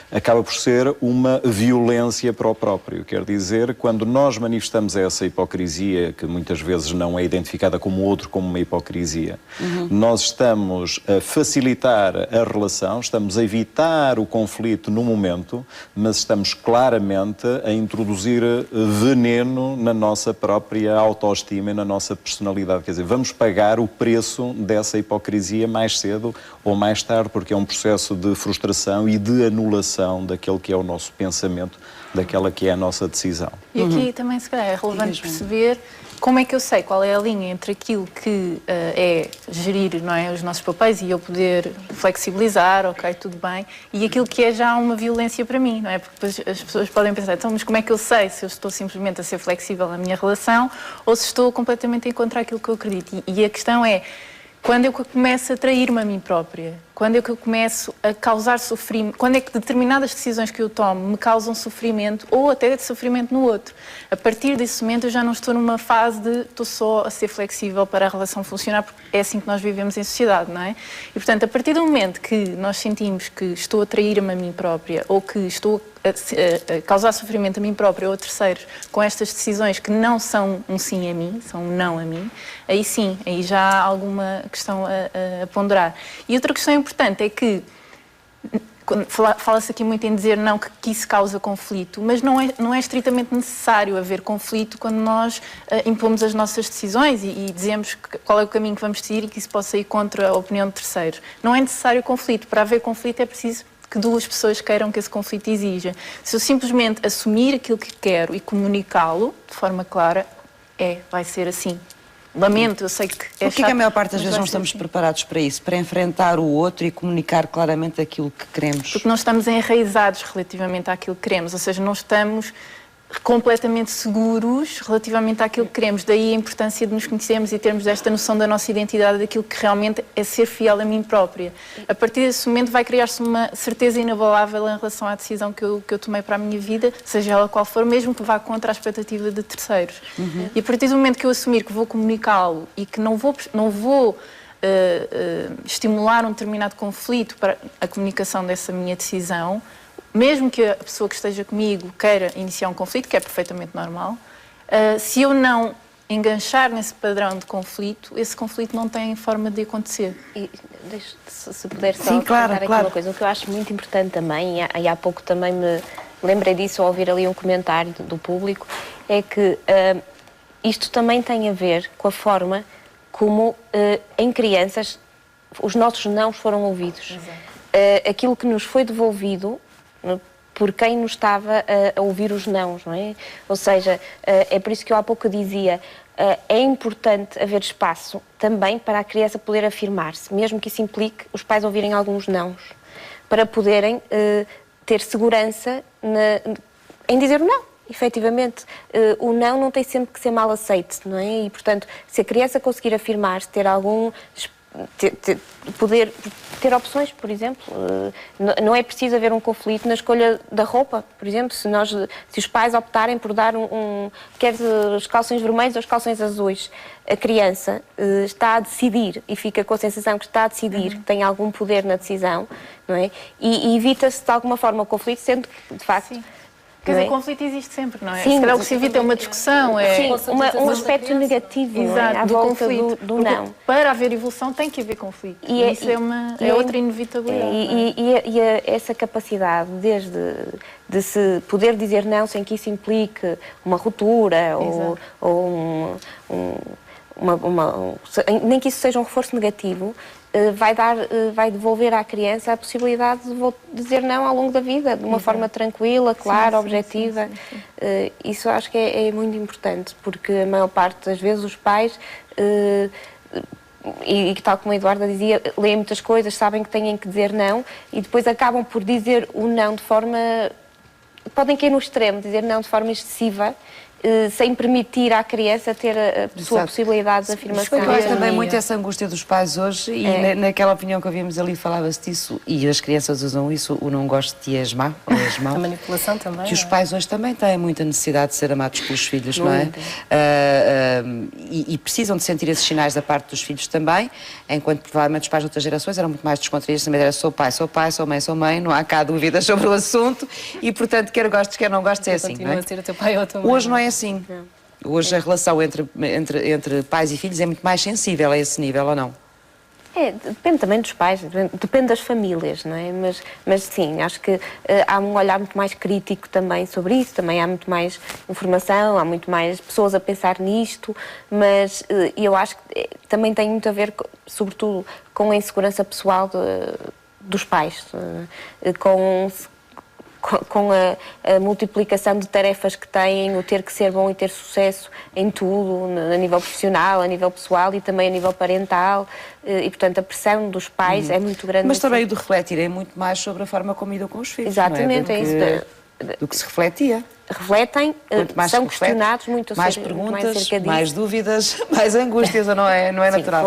acaba por ser uma violência para o próprio. Quer dizer, quando nós manifestamos essa hipocrisia, que muitas vezes não é identificada como outro, como uma hipocrisia, nós estamos a facilitar a relação, estamos a evitar o conflito no momento, mas estamos claramente a introduzir veneno na nossa própria autoestima e na nossa personalidade. Quer dizer, vamos pagar o preço dessa hipocrisia mais cedo ou mais tarde, porque é um processo de frustração e de anulação daquele que é o nosso pensamento, daquela que é a nossa decisão. E aqui também, se calhar, é relevante perceber como é que eu sei qual é a linha entre aquilo que é gerir, não é, os nossos papéis e eu poder flexibilizar, ok, tudo bem, e aquilo que é já uma violência para mim, não é? Porque depois as pessoas podem pensar, então, mas como é que eu sei se eu estou simplesmente a ser flexível na minha relação ou se estou completamente a encontrar aquilo que eu acredito? E a questão é, quando eu começo a trair-me a mim própria, quando é que eu começo a causar sofrimento, quando é que determinadas decisões que eu tomo me causam sofrimento ou até de sofrimento no outro. A partir desse momento eu já não estou numa fase de estou só a ser flexível para a relação funcionar, porque é assim que nós vivemos em sociedade, não é? E portanto, a partir do momento que nós sentimos que estou a trair-me a mim própria ou que estou a causar sofrimento a mim própria ou a terceiros com estas decisões que não são um sim a mim, são um não a mim, aí sim, aí já há alguma questão a ponderar. E outra questão importante é que fala-se aqui muito em dizer não, que isso causa conflito, mas não é estritamente necessário haver conflito quando nós impomos as nossas decisões e dizemos qual é o caminho que vamos seguir e que isso possa ir contra a opinião de terceiros. Não é necessário conflito. Para haver conflito é preciso que duas pessoas queiram que esse conflito exija. Se eu simplesmente assumir aquilo que quero e comunicá-lo de forma clara, vai ser assim. Lamento, eu sei que é Por que a maior parte das vezes não estamos preparados para isso? Para enfrentar o outro e comunicar claramente aquilo que queremos? Porque não estamos enraizados relativamente àquilo que queremos, ou seja, não estamos completamente seguros relativamente àquilo que queremos. Daí a importância de nos conhecermos e termos esta noção da nossa identidade, daquilo que realmente é ser fiel a mim própria. A partir desse momento vai criar-se uma certeza inabalável em relação à decisão que eu tomei para a minha vida, seja ela qual for, mesmo que vá contra a expectativa de terceiros. E a partir do momento que eu assumir que vou comunicá-lo e que não vou estimular um determinado conflito para a comunicação dessa minha decisão, mesmo que a pessoa que esteja comigo queira iniciar um conflito, que é perfeitamente normal, se eu não enganchar nesse padrão de conflito, esse conflito não tem forma de acontecer. E se puder só acrescentar aqui uma coisa, o que eu acho muito importante também, e há pouco também me lembrei disso ao ouvir ali um comentário do público, é que isto também tem a ver com a forma como em crianças os nossos nãos foram ouvidos. Aquilo que nos foi devolvido por quem nos estava a ouvir os nãos, não é? Ou seja, é por isso que eu há pouco dizia, é importante haver espaço também para a criança poder afirmar-se, mesmo que isso implique os pais ouvirem alguns nãos, para poderem ter segurança em dizer o não. Efetivamente, o não tem sempre que ser mal aceito, não é? E, portanto, se a criança conseguir afirmar-se, ter algum poder ter opções, por exemplo. Não é preciso haver um conflito na escolha da roupa, por exemplo. Se os pais optarem por dar quer os calções vermelhos ou os calções azuis, a criança está a decidir e fica com a sensação que está a decidir, que tem algum poder na decisão, não é? E evita-se de alguma forma o conflito, sendo que, de facto... Sim. Quer dizer, o conflito existe sempre, não é? Sim, se calhar o que se evita é uma discussão. Sim, um aspecto negativo, exato, à do volta conflito. do não. Para haver evolução tem que haver conflito. E isso é outra inevitabilidade. Essa capacidade, de se poder dizer não sem que isso implique uma ruptura ou nem que isso seja um reforço negativo, vai devolver à criança a possibilidade de dizer não ao longo da vida, de uma forma tranquila, clara, objetiva. Isso acho que é muito importante, porque a maior parte das vezes os pais, e tal como a Eduarda dizia, leem muitas coisas, sabem que têm que dizer não, e depois acabam por dizer o não de forma... Podem cair no extremo, dizer não de forma excessiva, sem permitir à criança ter a sua possibilidade de afirmação. Mas também muito essa angústia dos pais hoje, e naquela opinião que ouvimos ali falava-se disso, e as crianças usam isso, o não gosto de ti és má, ou és mau. A manipulação também. Que os pais hoje também têm muita necessidade de ser amados pelos filhos, não é? E precisam de sentir esses sinais da parte dos filhos também, enquanto provavelmente os pais de outras gerações eram muito mais descontraídos, também era sou pai, sou mãe, sou mãe, não há cá dúvidas sobre o assunto, e portanto quer gostes, quer não gostes, é assim, não é? Continua a ser o teu pai ou a tua mãe. Hoje não é assim. Hoje a relação entre pais e filhos é muito mais sensível a esse nível, ou não? Depende também dos pais, depende das famílias, não é? Mas sim, acho que há um olhar muito mais crítico também sobre isso, também há muito mais informação, há muito mais pessoas a pensar nisto, mas eu acho que também tem muito a ver, sobretudo, com a insegurança pessoal dos pais, com a multiplicação de tarefas que têm, o ter que ser bom e ter sucesso em tudo, a nível profissional, a nível pessoal e também a nível parental, e portanto a pressão dos pais é muito grande. Mas também o de refletir é muito mais sobre a forma como lidam com os filhos. Exatamente, não é? Do que se refletia. Refletem, são questionados muito mais perguntas, mais dúvidas, mais angústias, não é natural?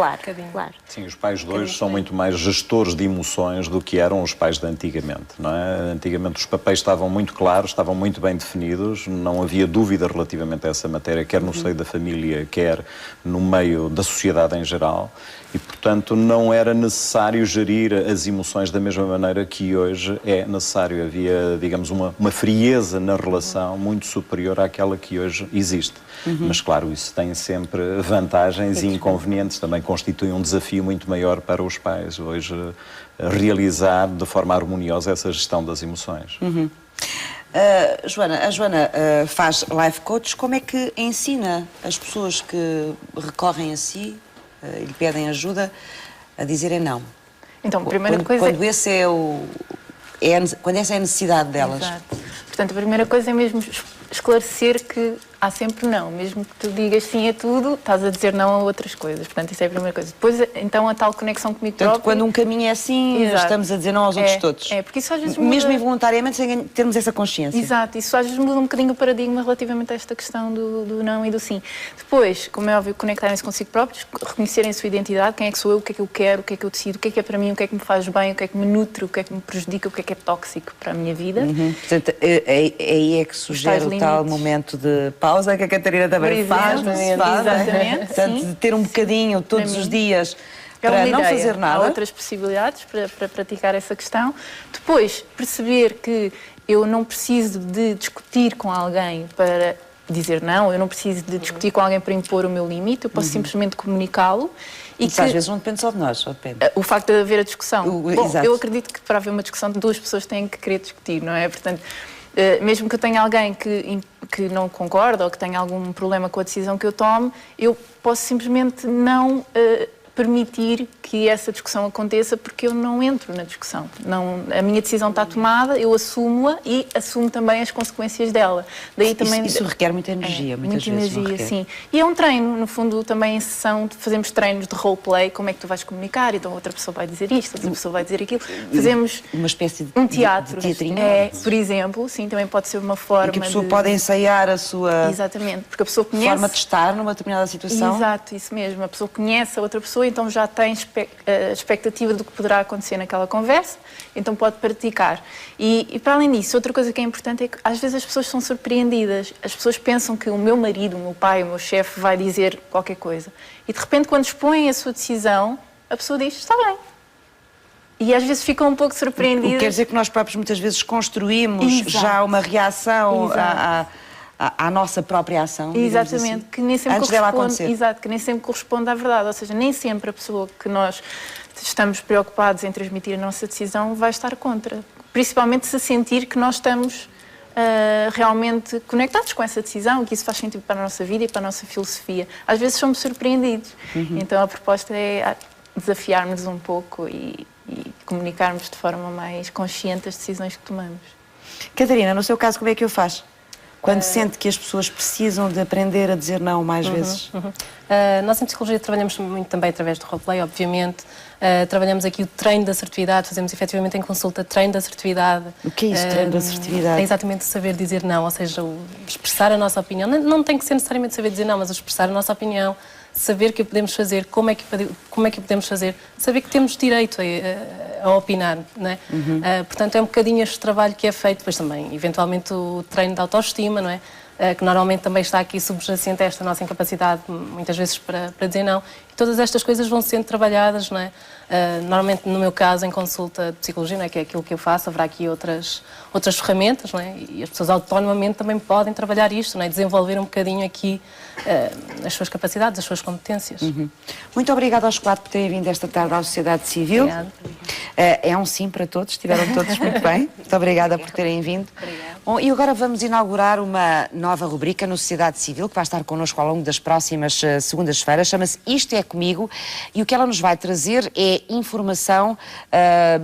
Claro. Sim, os pais de hoje são muito mais gestores de emoções do que eram os pais de antigamente, não é? Antigamente os papéis estavam muito claros, estavam muito bem definidos, não havia dúvida relativamente a essa matéria, quer no seio da família, quer no meio da sociedade em geral, e portanto não era necessário gerir as emoções da mesma maneira que hoje é necessário. Havia, digamos, uma frieza na relação muito superior àquela que hoje existe. Mas, claro, isso tem sempre vantagens e inconvenientes. Também constitui um desafio muito maior para os pais hoje realizar de forma harmoniosa essa gestão das emoções. A Joana faz life coach. Como é que ensina as pessoas que recorrem a si e lhe pedem ajuda a dizerem não? Então, a primeira coisa... Quando essa é a necessidade delas. Exato. Portanto, a primeira coisa é mesmo esclarecer que há sempre não. Mesmo que tu digas sim a tudo, estás a dizer não a outras coisas. Portanto, isso é a primeira coisa. Depois, então, a tal conexão comigo próprio. Quando um caminho é assim, estamos a dizer não aos outros todos. Porque isso às vezes muda... Mesmo involuntariamente, sem termos essa consciência. Exato. Isso às vezes muda um bocadinho o paradigma relativamente a esta questão do não e do sim. Depois, como é óbvio, conectarem-se consigo próprios, reconhecerem a sua identidade, quem é que sou eu, o que é que eu quero, o que é que eu decido, o que é para mim, o que é que me faz bem, o que é que me nutre, o que é que me prejudica, o que é tóxico para a minha vida. Portanto, aí é que sugere o tal momento de pausa que a Catarina também faz, exatamente, portanto, de ter um bocadinho todos os dias para não fazer nada. Há outras possibilidades para praticar essa questão. Depois, perceber que eu não preciso de discutir com alguém para dizer não, eu não preciso de discutir com alguém para impor o meu limite, eu posso simplesmente comunicá-lo. E que às vezes não depende só de nós, só depende. O facto de haver a discussão. Bom, eu acredito que para haver uma discussão, duas pessoas têm que querer discutir, não é? Portanto, mesmo que eu tenha alguém que não concorda ou que tenha algum problema com a decisão que eu tome, eu posso simplesmente não permitir que essa discussão aconteça porque eu não entro na discussão. A minha decisão está tomada, eu assumo-a e assumo também as consequências dela. Daí também isso requer muita energia, muitas vezes. Muita energia, sim. E é um treino, no fundo, também em sessão, fazemos treinos de roleplay, como é que tu vais comunicar, então outra pessoa vai dizer isto, outra pessoa vai dizer aquilo. Fazemos uma espécie de um teatro. De teatrinho. Por exemplo, sim, também pode ser uma forma que a pessoa pode ensaiar a sua exatamente, porque a pessoa conhece... forma de estar numa determinada situação. Exato, isso mesmo. A pessoa conhece a outra pessoa pessoa então já tem a expectativa do que poderá acontecer naquela conversa, então pode praticar. E para além disso, outra coisa que é importante é que às vezes as pessoas são surpreendidas. As pessoas pensam que o meu marido, o meu pai, o meu chefe vai dizer qualquer coisa. E de repente, quando expõem a sua decisão, a pessoa diz, está bem. E às vezes ficam um pouco surpreendidas. O que quer dizer que nós próprios muitas vezes construímos já uma reação à nossa própria ação. Exatamente, assim, que nem sempre antes dela acontecer. Exato, que nem sempre corresponde à verdade. Ou seja, nem sempre a pessoa que nós estamos preocupados em transmitir a nossa decisão vai estar contra. Principalmente se sentir que nós estamos realmente conectados com essa decisão e que isso faz sentido para a nossa vida e para a nossa filosofia. Às vezes somos surpreendidos. Então a proposta é desafiarmos um pouco e comunicarmos de forma mais consciente as decisões que tomamos. Catarina, no seu caso, como é que o faz? Quando sente que as pessoas precisam de aprender a dizer não mais vezes? Nós em psicologia trabalhamos muito também através do roleplay, obviamente. Trabalhamos aqui o treino da assertividade, fazemos efetivamente em consulta treino da assertividade. O que é isso, treino da assertividade? É exatamente saber dizer não, ou seja, expressar a nossa opinião. Não tem que ser necessariamente saber dizer não, mas expressar a nossa opinião, saber o que podemos fazer, como é que podemos fazer, saber que temos direito a opinar, não é? Portanto, é um bocadinho este trabalho que é feito, depois também, eventualmente, o treino de autoestima, não é? Que normalmente também está aqui subjacente a esta nossa incapacidade, muitas vezes, para dizer não. E todas estas coisas vão sendo trabalhadas, não é? Normalmente, no meu caso, em consulta de psicologia, não é? Que é aquilo que eu faço, haverá aqui outras ferramentas, não é? E as pessoas autonomamente também podem trabalhar isto, não é? Desenvolver um bocadinho aqui as suas capacidades, as suas competências. Muito obrigada aos 4 por terem vindo esta tarde à Sociedade Civil. É um sim para todos, estiveram todos muito bem. Muito obrigada por terem vindo. Bom, e agora vamos inaugurar uma nova rubrica no Sociedade Civil, que vai estar connosco ao longo das próximas segundas-feiras. Chama-se Isto é Comigo, e o que ela nos vai trazer é informação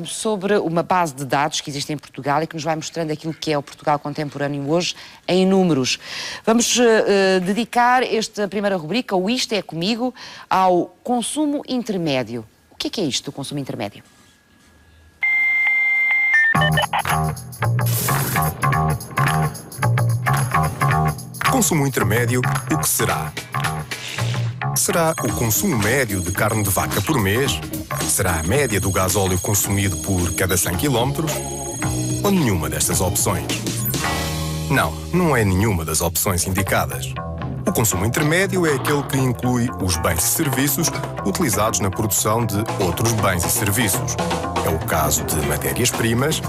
sobre uma base de dados que existe em Portugal e que nos vai mostrando aquilo que é o Portugal contemporâneo hoje em números. Vamos dedicar esta primeira rubrica, o Isto é Comigo, ao consumo intermédio. O que é isto do consumo intermédio? Consumo intermédio, o que será? Será o consumo médio de carne de vaca por mês? Será a média do gasóleo consumido por cada 100 km? Ou nenhuma destas opções? Não é nenhuma das opções indicadas. O consumo intermédio é aquele que inclui os bens e serviços utilizados na produção de outros bens e serviços. É o caso de matérias-primas,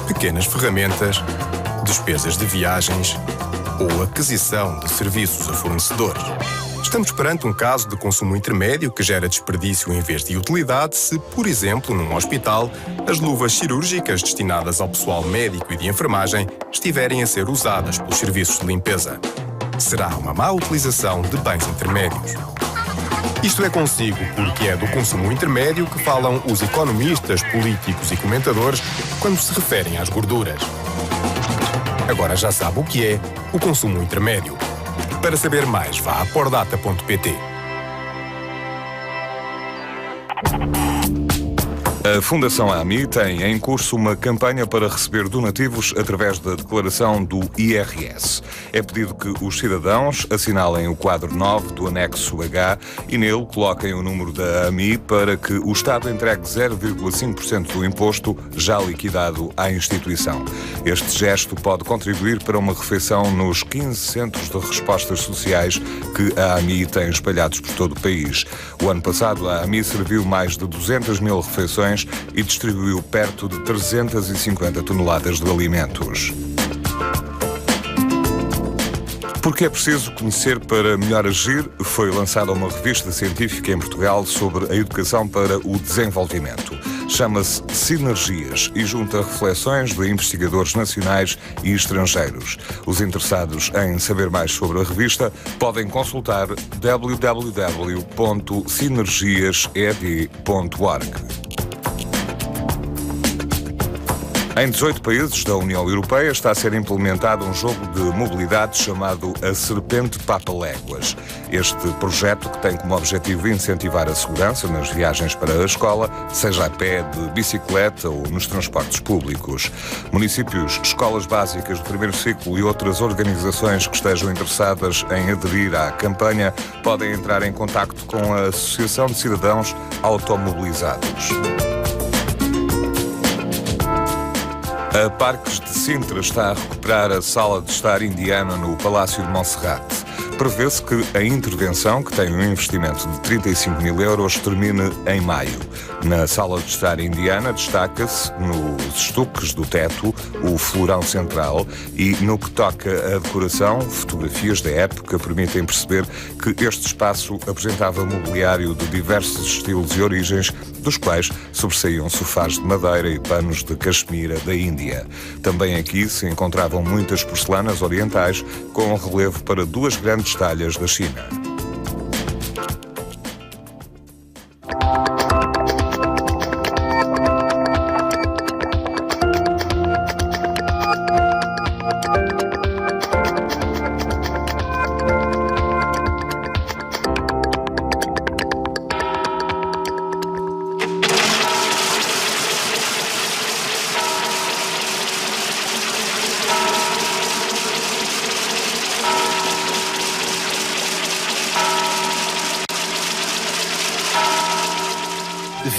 pequenas ferramentas, despesas de viagens ou aquisição de serviços a fornecedores. Estamos perante um caso de consumo intermédio que gera desperdício em vez de utilidade se, por exemplo, num hospital, as luvas cirúrgicas destinadas ao pessoal médico e de enfermagem estiverem a ser usadas pelos serviços de limpeza. Será uma má utilização de bens intermédios. Isto é consigo porque é do consumo intermédio que falam os economistas, políticos e comentadores quando se referem às gorduras. Agora já sabe o que é o consumo intermédio. Para saber mais, vá a pordata.pt. A Fundação AMI tem em curso uma campanha para receber donativos através da declaração do IRS. É pedido que os cidadãos assinalem o quadro 9 do anexo H e nele coloquem o número da AMI para que o Estado entregue 0,5% do imposto já liquidado à instituição. Este gesto pode contribuir para uma refeição nos 15 centros de respostas sociais que a AMI tem espalhados por todo o país. O ano passado, a AMI serviu mais de 200 mil refeições e distribuiu perto de 350 toneladas de alimentos. Porque é preciso conhecer para melhor agir, foi lançada uma revista científica em Portugal sobre a educação para o desenvolvimento. Chama-se Sinergias e junta reflexões de investigadores nacionais e estrangeiros. Os interessados em saber mais sobre a revista podem consultar www.sinergiased.org. Em 18 países da União Europeia está a ser implementado um jogo de mobilidade chamado A Serpente Papa-Léguas. Este projeto, que tem como objetivo incentivar a segurança nas viagens para a escola, seja a pé, de bicicleta ou nos transportes públicos. Municípios, escolas básicas do primeiro ciclo e outras organizações que estejam interessadas em aderir à campanha podem entrar em contacto com a Associação de Cidadãos Automobilizados. A Parques de Sintra está a recuperar a sala de estar indiana no Palácio de Monserrate. Prevê-se que a intervenção, que tem um investimento de 35 mil euros, termine em maio. Na sala de estar indiana destaca-se, nos estuques do teto, o florão central e, no que toca à decoração, fotografias da época permitem perceber que este espaço apresentava mobiliário de diversos estilos e origens, dos quais sobressaíam sofás de madeira e panos de caxemira da Índia. Também aqui se encontravam muitas porcelanas orientais com relevo para duas grandes talhas da China.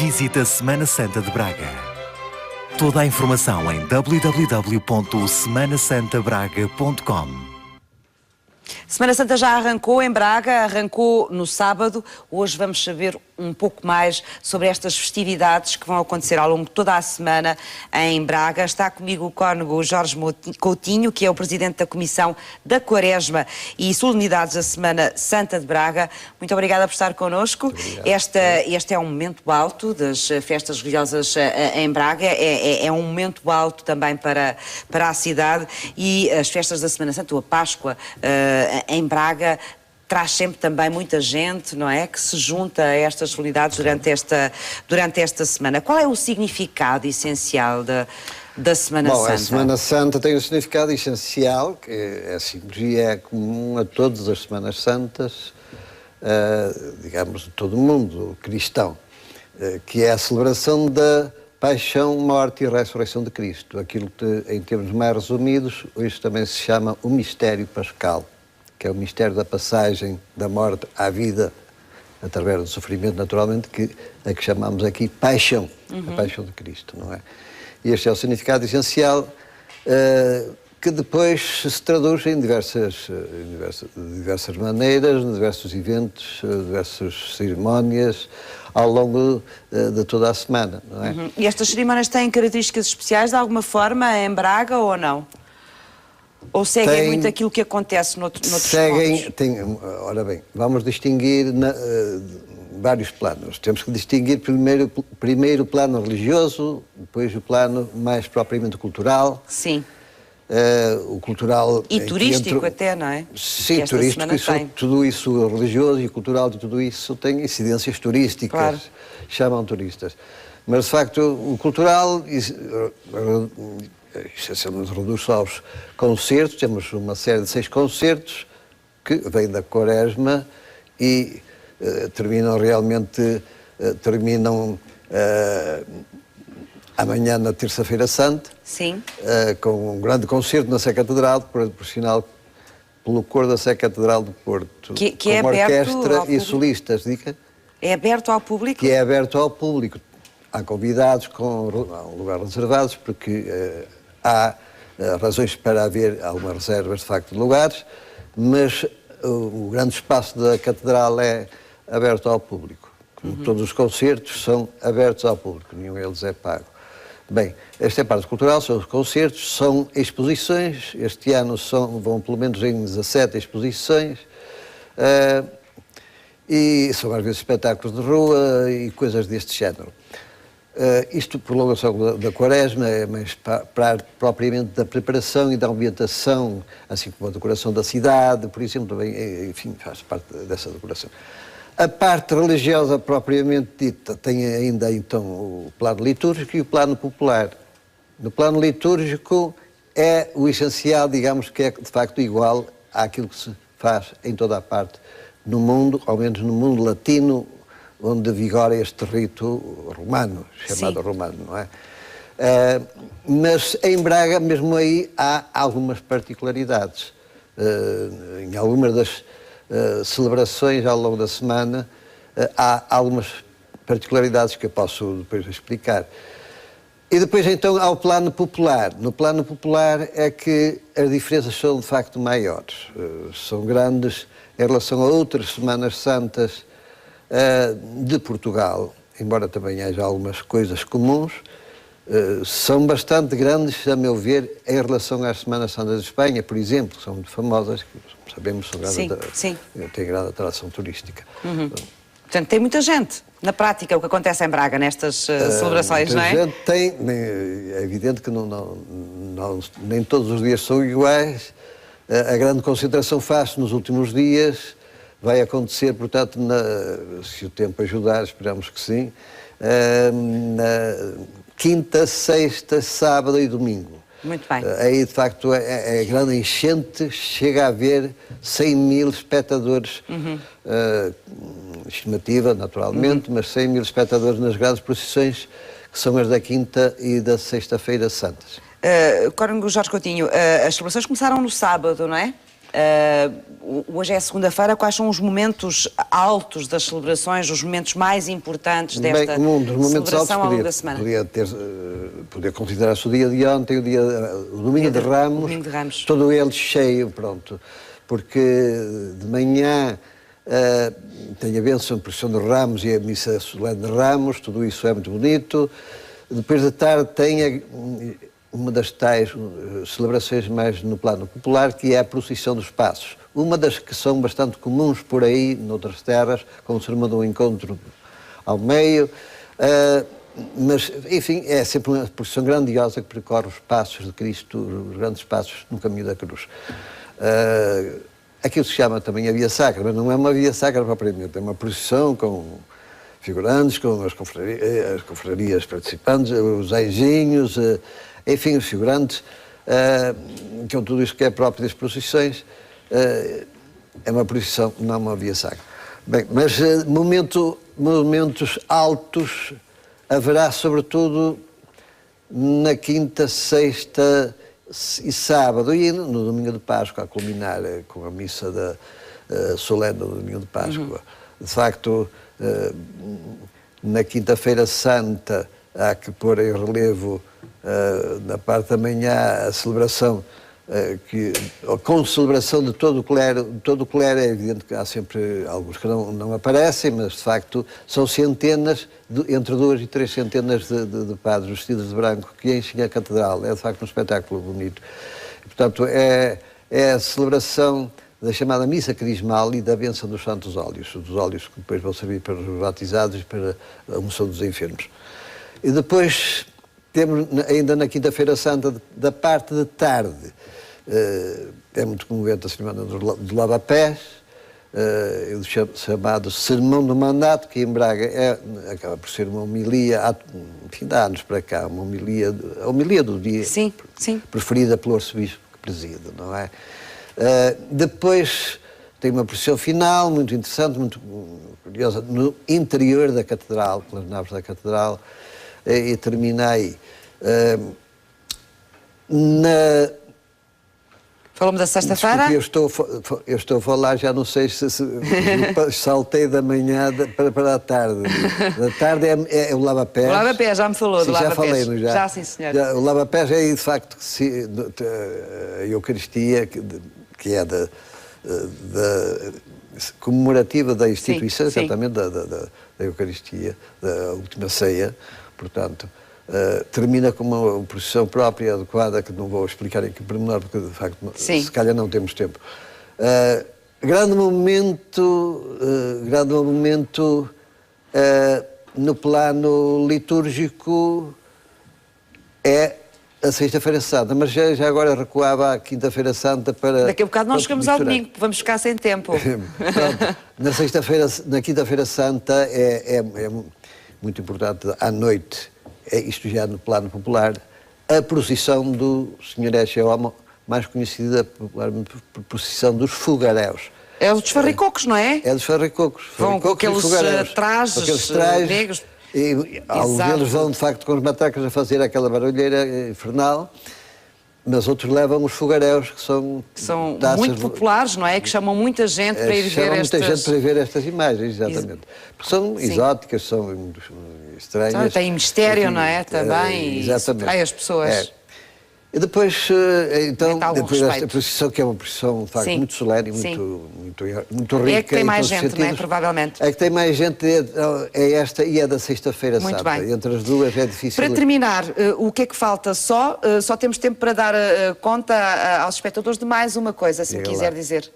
Visita a Semana Santa de Braga. Toda a informação em www.semanasantabraga.com. Semana Santa já arrancou em Braga, arrancou no sábado. Hoje vamos saber um pouco mais sobre estas festividades que vão acontecer ao longo de toda a semana em Braga. Está comigo o cônego Jorge Coutinho, que é o presidente da Comissão da Quaresma e Solenidades da Semana Santa de Braga. Muito obrigada por estar connosco. Este é um momento alto das festas religiosas em Braga, é um momento alto também para a cidade, e as festas da Semana Santa, a Páscoa em Braga, traz sempre também muita gente, não é? Que se junta a estas solenidades durante esta semana. Qual é o significado essencial da Semana Santa? A Semana Santa tem um significado essencial, que a simbologia é comum a todas as Semanas Santas, digamos, de todo o mundo cristão, que é a celebração da paixão, morte e ressurreição de Cristo. Aquilo que, em termos mais resumidos, hoje também se chama o mistério pascal, que é o mistério da passagem da morte à vida, através do sofrimento, naturalmente, a que chamamos aqui paixão, a paixão de Cristo, não é? E este é o significado essencial, que depois se traduz em diversas maneiras, em diversos eventos, diversas cerimónias, ao longo de toda a semana, não é? E estas cerimónias têm características especiais, de alguma forma, em Braga, ou não? Ou seguem muito aquilo que acontece noutros pontos? Ora bem, vamos distinguir vários planos. Temos que distinguir primeiro o plano religioso, depois o plano mais propriamente cultural. Sim. O cultural... E turístico até, não é? Sim, turístico. Tudo isso religioso e cultural, de tudo isso tem incidências turísticas. Claro. Chamam turistas. Mas, de facto, o cultural... Essencialmente reduz-se aos concertos. Temos uma série de 6 concertos que vêm da Quaresma e terminam amanhã, na Terça-feira Santa. Sim. Com um grande concerto na Sé Catedral, por sinal, pelo coro da Sé Catedral do Porto, que com é orquestra e solistas. É aberto ao público? Que é aberto ao público. Há convidados com lugares reservados, porque há razões para haver algumas reservas, de facto, de lugares, mas o grande espaço da Catedral é aberto ao público. Todos os concertos são abertos ao público, nenhum deles é pago. Bem, esta é a parte cultural, são os concertos, são exposições. Este ano vão pelo menos em 17 exposições, e são às vezes espetáculos de rua e coisas deste género. Isto, prolongação da Quaresma, é mais propriamente da preparação e da ambientação, assim como a decoração da cidade, por exemplo, também, enfim, faz parte dessa decoração. A parte religiosa propriamente dita tem ainda, então, o plano litúrgico e o plano popular. No plano litúrgico é o essencial, digamos, que é de facto igual àquilo que se faz em toda a parte no mundo, ao menos no mundo latino, onde vigora este rito romano, chamado romano, não é? Mas em Braga, mesmo aí, há algumas particularidades. Em algumas das celebrações ao longo da semana, há algumas particularidades que eu posso depois explicar. E depois, então, há o plano popular. No plano popular é que as diferenças são, de facto, maiores. São grandes em relação a outras Semanas Santas de Portugal, embora também haja algumas coisas comuns. São bastante grandes, a meu ver, em relação às Semanas Santas de Espanha, por exemplo, que são muito famosas, que sabemos que têm grande atração turística. Portanto, tem muita gente. Na prática, o que acontece em Braga nestas celebrações, não é? Gente tem, é evidente que nem todos os dias são iguais. A grande concentração faz-se nos últimos dias. Vai acontecer, portanto, se o tempo ajudar, esperamos que sim, na quinta, sexta, sábado e domingo. Muito bem. Aí, de facto, é grande enchente, chega a haver 100 mil espectadores, estimativa, naturalmente, mas 100 mil espectadores nas grandes procissões, que são as da quinta e da sexta-feira santas. Cónigo Jorge Coutinho, as celebrações começaram no sábado, não é? Hoje é segunda-feira. Quais são os momentos altos das celebrações, os momentos mais importantes desta celebração ao longo da semana? Podia considerar-se o dia de ontem, o domingo de Ramos, todo ele cheio, pronto, porque de manhã tem a bênção, a procissão de Ramos e a missa solene de Ramos, tudo isso é muito bonito. Depois da tarde tem uma das tais celebrações mais no plano popular, que é a procissão dos passos. Uma das que são bastante comuns por aí, noutras terras, com o sermão do encontro ao meio, mas, enfim, é sempre uma procissão grandiosa que percorre os passos de Cristo, os grandes passos no caminho da cruz. Aquilo se chama também a Via Sacra, mas não é uma Via Sacra propriamente, é uma procissão com figurantes, com as confrarias participantes, os anjinhos, enfim, os figurantes, com tudo isso que é próprio das procissões. É uma procissão, não é uma Via Sacra. Bem, mas momentos altos haverá, sobretudo, na quinta, sexta e sábado, e no domingo de Páscoa, a culminar com a missa solene do domingo de Páscoa. De facto, na quinta-feira santa há que pôr em relevo, na parte da manhã, a celebração, com celebração de todo o clero. É evidente que há sempre alguns que não aparecem, mas de facto são centenas, entre 2 e 3 centenas de padres vestidos de branco que enchem a catedral. É de facto um espetáculo bonito. E, portanto, é a celebração da chamada missa crismal e da bênção dos santos óleos, dos óleos que depois vão servir para os batizados e para a unção dos enfermos. E depois temos, ainda na quinta-feira santa, da parte de tarde, é muito comovente a semana do lava-pés, o chamado Sermão do Mandato, que em Braga acaba por ser uma homilia, enfim, há anos para cá, a homilia do dia, preferida pelo arcebispo que preside, não é? Depois tem uma procissão final muito interessante, muito curiosa, no interior da catedral, pelas naves da catedral, e termina aí. Falamos da sexta-feira? Eu estou a falar, já não sei se saltei da manhã para a tarde. Da tarde é o lava-pés. O lava-pés, já me falou do lava-pés. Já falei, não já? Já, sim, senhor. O lava-pés é, de facto, a Eucaristia, que é da comemorativa da instituição, exatamente, da Eucaristia, da última ceia, portanto. Termina com uma procissão própria, adequada, que não vou explicar em que pormenor, porque de facto se calhar não temos tempo. Grande momento no plano litúrgico é a Sexta-feira Santa, mas já agora recuava à Quinta-feira Santa para... Daqui a bocado nós chegamos ao domingo, vamos ficar sem tempo. Na Quinta-feira Santa é muito importante à noite. Isto já no plano popular, a procissão do Senhor Eixeoma, mais conhecida por procissão dos fogaréus. É os farricocos, não é? É dos farricocos. Vão com aqueles trajes negros. E alguns deles vão, de facto, com os matacas a fazer aquela barulheira infernal, mas outros levam os fogaréus, que são muito populares, não é? Que chamam muita gente para ir ver estas... muita gente para ver estas imagens, exatamente. Porque são exóticas, são estranhas. Tem mistério, não é? Também, e atrai as pessoas. E depois, então, depois desta procissão, que é uma procissão, de facto, muito solene, muito rica. É que tem mais gente, não é? Provavelmente. É que tem mais gente, é esta e é da Sexta-feira Santa. Bem. Entre as duas é difícil. Para terminar, o que é que falta? Só temos tempo para dar conta aos espectadores de mais uma coisa, se me quiser dizer.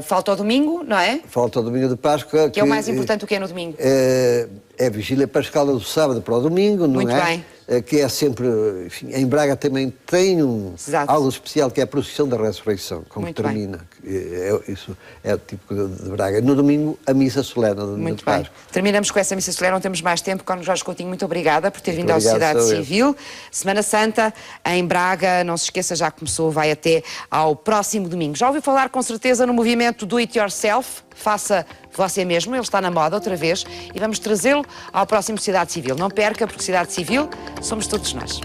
Falta o domingo, não é? Falta o domingo de Páscoa. Que é o mais importante, o que é no domingo? É a vigília pascal do sábado para o domingo, não é? Muito bem. Que é sempre, enfim, em Braga também tem algo especial, que é a procissão da ressurreição, como muito termina. Isso é o tipo de Braga. No domingo, a missa solene do domingo de Páscoa. Terminamos com essa missa solene, não temos mais tempo. Cono Jorge Coutinho, muito obrigada por ter vindo à Sociedade Civil. Semana Santa em Braga, não se esqueça, já começou, vai até ao próximo domingo. Já ouviu falar com certeza no movimento Do It Yourself? Faça você mesmo, ele está na moda outra vez e vamos trazê-lo ao próximo Sociedade Civil. Não perca, porque Sociedade Civil somos todos nós.